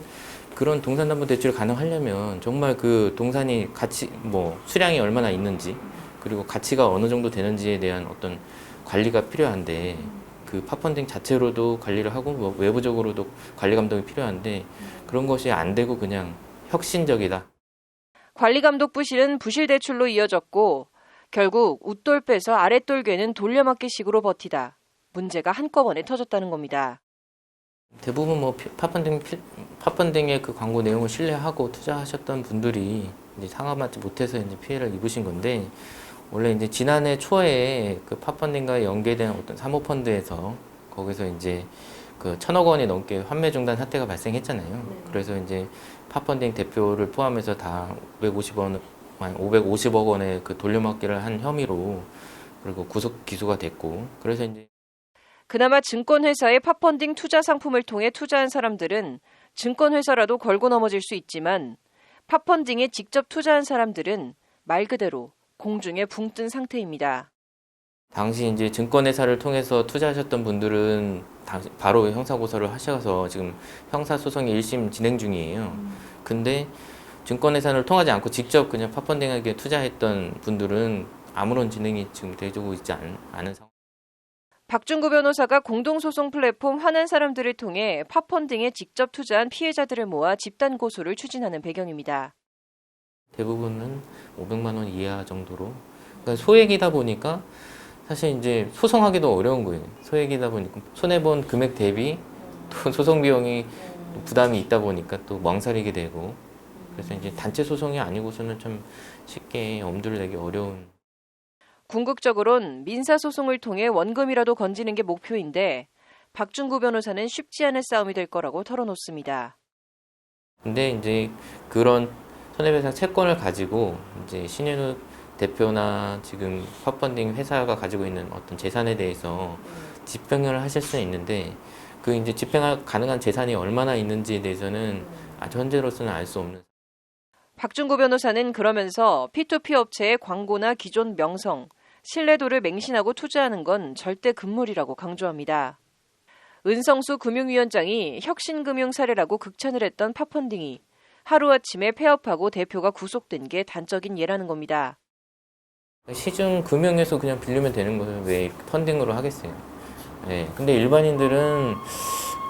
Speaker 18: 그런 동산담보대출이 가능하려면 정말 그 동산이 가치 뭐 수량이 얼마나 있는지 그리고 가치가 어느 정도 되는지에 대한 어떤 관리가 필요한데 그 팝펀딩 자체로도 관리를 하고 뭐 외부적으로도 관리 감독이 필요한데 그런 것이 안 되고 그냥 혁신적이다.
Speaker 1: 관리 감독 부실은 부실 대출로 이어졌고 결국 웃돌 빼서 아랫돌 괴는 돌려막기식으로 버티다 문제가 한꺼번에 터졌다는 겁니다.
Speaker 18: 대부분 뭐 팝펀딩의 그 광고 내용을 신뢰하고 투자하셨던 분들이 이제 상환받지 못해서 이제 피해를 입으신 건데 원래 이제 지난해 초에 그 팝펀딩과 연계된 어떤 사모펀드에서 거기서 이제 그 1,000억 원이 넘게 환매 중단 사태가 발생했잖아요. 그래서 이제 팝펀딩 대표를 포함해서 다 550억 원의 그 돌려막기를 한 혐의로 그리고 구속 기소가 됐고 그래서 이제
Speaker 1: 그나마 증권회사의 팝펀딩 투자 상품을 통해 투자한 사람들은 증권회사라도 걸고 넘어질 수 있지만 팝펀딩에 직접 투자한 사람들은 말 그대로 공중에 붕 뜬 상태입니다.
Speaker 18: 당시 이제 증권회사를 통해서 투자하셨던 분들은 바로 형사고소를 하셔서 지금 형사소송이 1심 진행 중이에요. 근데 증권회사를 통하지 않고 직접 그냥 팝펀딩에게 투자했던 분들은 아무런 진행이 지금 되고 있지 않은 상황.
Speaker 1: 박준구 변호사가 공동소송 플랫폼 화난 사람들을 통해 팝펀딩에 직접 투자한 피해자들을 모아 집단 고소를 추진하는 배경입니다.
Speaker 18: 대부분은 500만 원 이하 정도로. 그러니까 소액이다 보니까 사실 이제 소송하기도 어려운 거예요. 소액이다 보니까 손해본 금액 대비 또 소송 비용이 부담이 있다 보니까 또 멍살이게 되고 그래서 이제 단체 소송이 아니고서는 참 쉽게 엄두를 내기 어려운.
Speaker 1: 궁극적으론 민사소송을 통해 원금이라도 건지는 게 목표인데 박준구 변호사는 쉽지 않은 싸움이 될 거라고 털어놓습니다.
Speaker 18: 근데 이제 그런 손해배상 채권을 가지고 이제 신현우 대표나 지금 팝펀딩 회사가 가지고 있는 어떤 재산에 대해서 집행을 하실 수는 있는데 그 이제 집행 가능한 재산이 얼마나 있는지에 대해서는 현재로서는 알 수 없는.
Speaker 1: 박준구 변호사는 그러면서 P2P 업체의 광고나 기존 명성, 신뢰도를 맹신하고 투자하는 건 절대 금물이라고 강조합니다. 은성수 금융위원장이 혁신금융 사례라고 극찬을 했던 팝펀딩이 하루아침에 폐업하고 대표가 구속된 게 단적인 예라는 겁니다.
Speaker 18: 시중 금융에서 그냥 빌리면 되는 거예요. 왜 펀딩으로 하겠어요? 네. 근데 일반인들은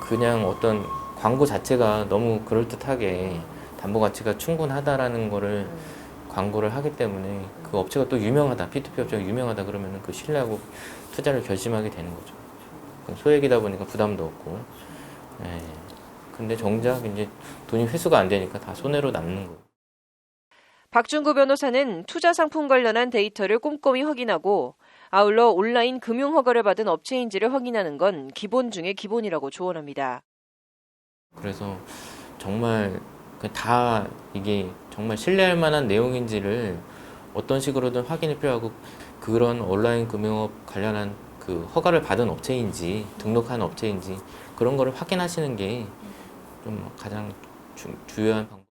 Speaker 18: 그냥 어떤 광고 자체가 너무 그럴듯하게 담보 가치가 충분하다라는 거를 광고를 하기 때문에 그 업체가 또 유명하다, P2P 업체가 유명하다 그러면 그 신뢰하고 투자를 결심하게 되는 거죠. 소액이다 보니까 부담도 없고. 네. 근데 정작 이제 돈이 회수가 안 되니까 다 손해로 남는 거예요.
Speaker 1: 박준구 변호사는 투자 상품 관련한 데이터를 꼼꼼히 확인하고 아울러 온라인 금융 허가를 받은 업체인지를 확인하는 건 기본 중의 기본이라고 조언합니다.
Speaker 18: 그래서 정말 다 이게 정말 신뢰할 만한 내용인지를 어떤 식으로든 확인이 필요하고 그런 온라인 금융업 관련한 그 허가를 받은 업체인지 등록한 업체인지 그런 거를 확인하시는 게 좀 가장 주요한 방법.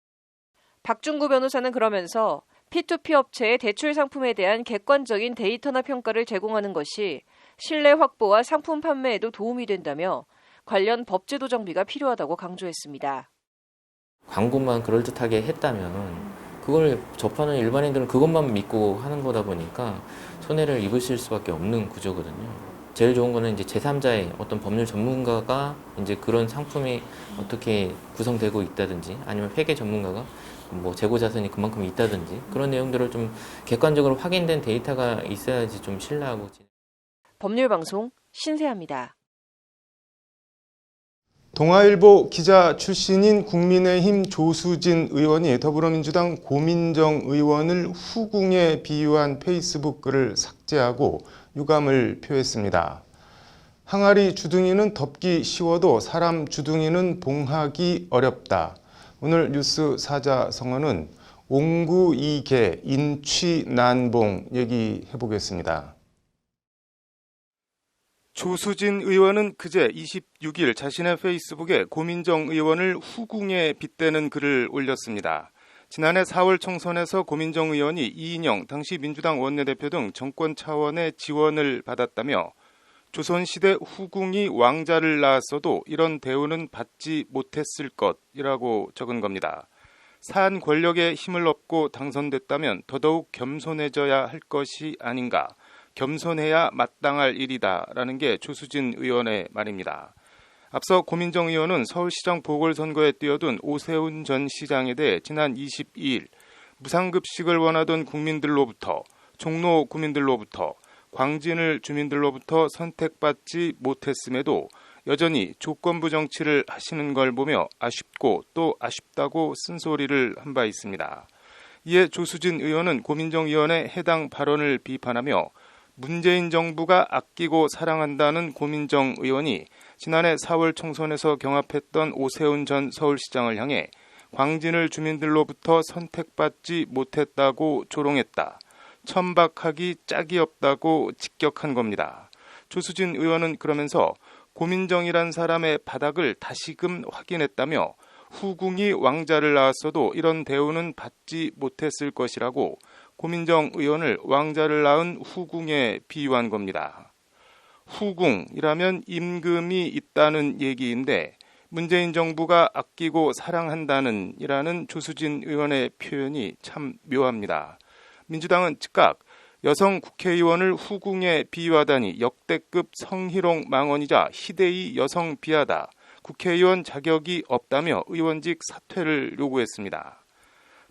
Speaker 1: 박준구 변호사는 그러면서 P2P 업체의 대출 상품에 대한 객관적인 데이터나 평가를 제공하는 것이 신뢰 확보와 상품 판매에도 도움이 된다며 관련 법제도 정비가 필요하다고 강조했습니다.
Speaker 18: 광고만 그럴듯하게 했다면 그걸 접하는 일반인들은 그것만 믿고 하는 거다 보니까 손해를 입으실 수밖에 없는 구조거든요. 제일 좋은 거는 이제 제3자의 어떤 법률 전문가가 이제 그런 상품이 어떻게 구성되고 있다든지 아니면 회계 전문가가 뭐 재고 자산이 그만큼 있다든지 그런 내용들을 좀 객관적으로 확인된 데이터가 있어야지 좀 신뢰하고.
Speaker 1: 법률방송 신세아입니다.
Speaker 2: 동아일보 기자 출신인 국민의힘 조수진 의원이 더불어민주당 고민정 의원을 후궁에 비유한 페이스북 글을 삭제하고 유감을 표했습니다. 항아리 주둥이는 덮기 쉬워도 사람 주둥이는 봉하기 어렵다. 오늘 뉴스 사자성어는 옹구이개 인취난봉 얘기해 보겠습니다. 조수진 의원은 그제 26일 자신의 페이스북에 고민정 의원을 후궁에 빗대는 글을 올렸습니다. 지난해 4월 총선에서 고민정 의원이 이인영 당시 민주당 원내대표 등 정권 차원의 지원을 받았다며 조선시대 후궁이 왕자를 낳았어도 이런 대우는 받지 못했을 것이라고 적은 겁니다. 산 권력에 힘을 얻고 당선됐다면 더더욱 겸손해져야 할 것이 아닌가. 겸손해야 마땅할 일이다라는 게 조수진 의원의 말입니다. 앞서 고민정 의원은 서울시장 보궐선거에 뛰어든 오세훈 전 시장에 대해 지난 22일 무상급식을 원하던 국민들로부터 종로 구민들로부터 광진을 주민들로부터 선택받지 못했음에도 여전히 조건부 정치를 하시는 걸 보며 아쉽고 또 아쉽다고 쓴소리를 한 바 있습니다. 이에 조수진 의원은 고민정 의원의 해당 발언을 비판하며 문재인 정부가 아끼고 사랑한다는 고민정 의원이 지난해 4월 총선에서 경합했던 오세훈 전 서울시장을 향해 광진을 주민들로부터 선택받지 못했다고 조롱했다. 천박하기 짝이 없다고 직격한 겁니다. 조수진 의원은 그러면서 고민정이란 사람의 바닥을 다시금 확인했다며 후궁이 왕자를 낳았어도 이런 대우는 받지 못했을 것이라고 고민정 의원을 왕자를 낳은 후궁에 비유한 겁니다. 후궁이라면 임금이 있다는 얘기인데 문재인 정부가 아끼고 사랑한다는 이라는 조수진 의원의 표현이 참 묘합니다. 민주당은 즉각 여성 국회의원을 후궁에 비유하다니 역대급 성희롱 망언이자 희대의 여성 비하다. 국회의원 자격이 없다며 의원직 사퇴를 요구했습니다.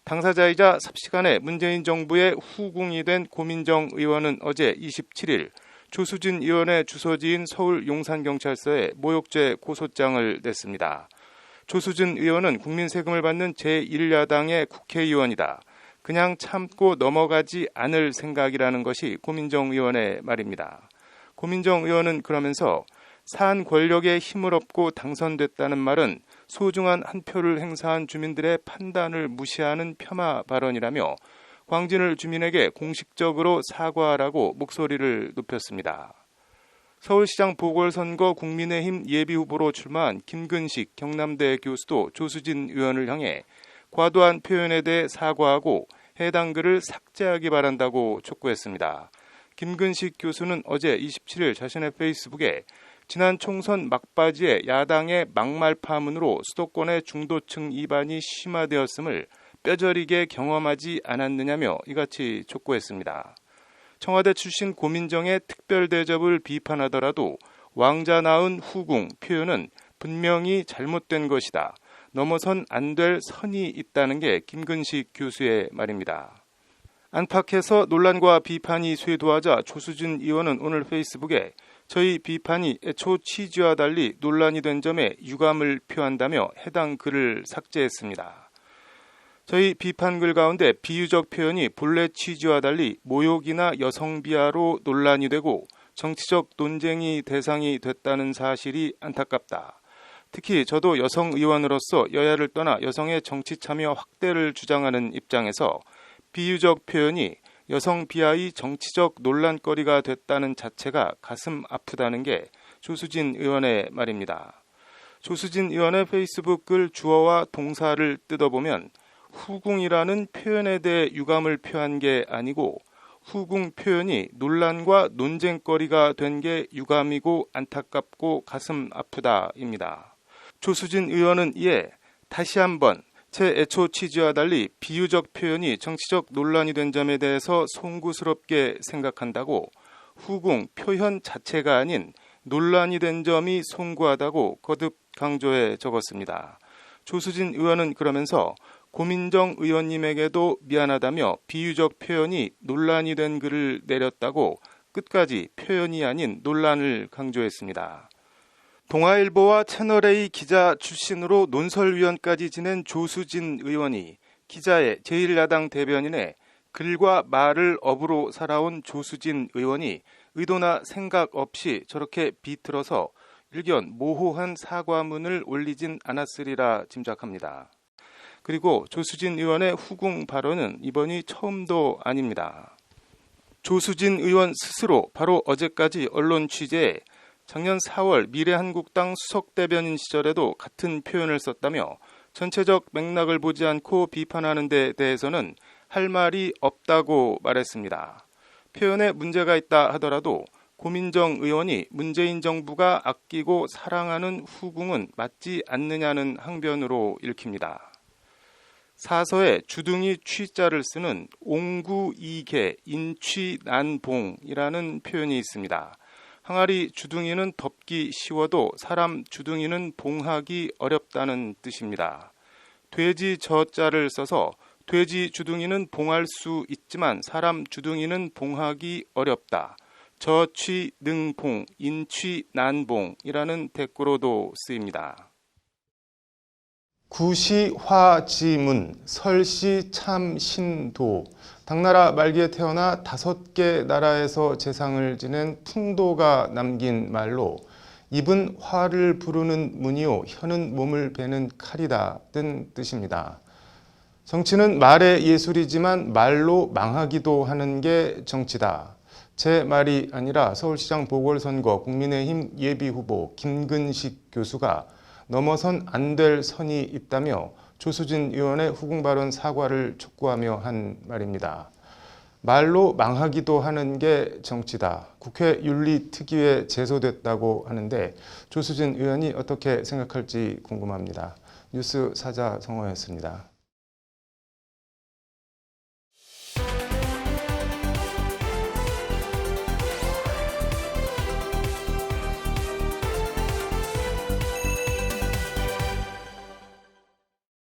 Speaker 2: 당사자이자 삽시간에 문재인 정부의 후궁이 된 고민정 의원은 어제 27일 조수진 의원의 주소지인 서울 용산경찰서에 모욕죄 고소장을 냈습니다. 조수진 의원은 국민 세금을 받는 제1야당의 국회의원이다. 그냥 참고 넘어가지 않을 생각이라는 것이 고민정 의원의 말입니다. 고민정 의원은 그러면서 산 권력에 힘을 얻고 당선됐다는 말은 소중한 한 표를 행사한 주민들의 판단을 무시하는 폄하 발언이라며 광진을 주민에게 공식적으로 사과하라고 목소리를 높였습니다. 서울시장 보궐선거 국민의힘 예비후보로 출마한 김근식 경남대 교수도 조수진 의원을 향해 과도한 표현에 대해 사과하고 해당 글을 삭제하기 바란다고 촉구했습니다. 김근식 교수는 어제 27일 자신의 페이스북에 지난 총선 막바지에 야당의 막말 파문으로 수도권의 중도층 이반이 심화되었음을 뼈저리게 경험하지 않았느냐며 이같이 촉구했습니다. 청와대 출신 고민정의 특별 대접을 비판하더라도 왕자 낳은 후궁 표현은 분명히 잘못된 것이다. 넘어선 안 될 선이 있다는 게 김근식 교수의 말입니다. 안팎에서 논란과 비판이 쇄도하자 조수진 의원은 오늘 페이스북에 저희 비판이 애초 취지와 달리 논란이 된 점에 유감을 표한다며 해당 글을 삭제했습니다. 저희 비판글 가운데 비유적 표현이 본래 취지와 달리 모욕이나 여성 비하로 논란이 되고 정치적 논쟁이 대상이 됐다는 사실이 안타깝다. 특히 저도 여성 의원으로서 여야를 떠나 여성의 정치 참여 확대를 주장하는 입장에서 비유적 표현이 여성 비하의 정치적 논란거리가 됐다는 자체가 가슴 아프다는 게 조수진 의원의 말입니다. 조수진 의원의 페이스북 글 주어와 동사를 뜯어보면 후궁이라는 표현에 대해 유감을 표한 게 아니고 후궁 표현이 논란과 논쟁거리가 된 게 유감이고 안타깝고 가슴 아프다입니다. 조수진 의원은 이에 다시 한번 제 애초 취지와 달리 비유적 표현이 정치적 논란이 된 점에 대해서 송구스럽게 생각한다고 후궁 표현 자체가 아닌 논란이 된 점이 송구하다고 거듭 강조해 적었습니다. 조수진 의원은 그러면서 고민정 의원님에게도 미안하다며 비유적 표현이 논란이 된 글을 내렸다고 끝까지 표현이 아닌 논란을 강조했습니다. 동아일보와 채널A 기자 출신으로 논설위원까지 지낸 조수진 의원이 기자의 제1야당 대변인의 글과 말을 업으로 살아온 조수진 의원이 의도나 생각 없이 저렇게 비틀어서 일견 모호한 사과문을 올리진 않았으리라 짐작합니다. 그리고 조수진 의원의 후궁 발언은 이번이 처음도 아닙니다. 조수진 의원 스스로 바로 어제까지 언론 취재에 작년 4월 미래한국당 수석대변인 시절에도 같은 표현을 썼다며 전체적 맥락을 보지 않고 비판하는 데 대해서는 할 말이 없다고 말했습니다. 표현에 문제가 있다 하더라도 고민정 의원이 문재인 정부가 아끼고 사랑하는 후궁은 맞지 않느냐는 항변으로 읽힙니다. 사서에 주둥이 취자를 쓰는 옹구이개 인취난봉이라는 표현이 있습니다. 항아리 주둥이는 덮기 쉬워도 사람 주둥이는 봉하기 어렵다는 뜻입니다. 돼지 저자를 써서 돼지 주둥이는 봉할 수 있지만 사람 주둥이는 봉하기 어렵다. 저취능봉, 인취난봉이라는 댓글로도 쓰입니다. 구시화지문, 설시참신도, 당나라 말기에 태어나 5개 나라에서 재상을 지낸 풍도가 남긴 말로 입은 화를 부르는 문이요 혀는 몸을 베는 칼이다 등 뜻입니다. 정치는 말의 예술이지만 말로 망하기도 하는 게 정치다. 제 말이 아니라 서울시장 보궐선거 국민의힘 예비후보 김근식 교수가 넘어선 안 될 선이 있다며 조수진 의원의 후궁 발언 사과를 촉구하며 한 말입니다. 말로 망하기도 하는 게 정치다. 국회 윤리특위에 제소됐다고 하는데 조수진 의원이 어떻게 생각할지 궁금합니다. 뉴스 사자성어였습니다.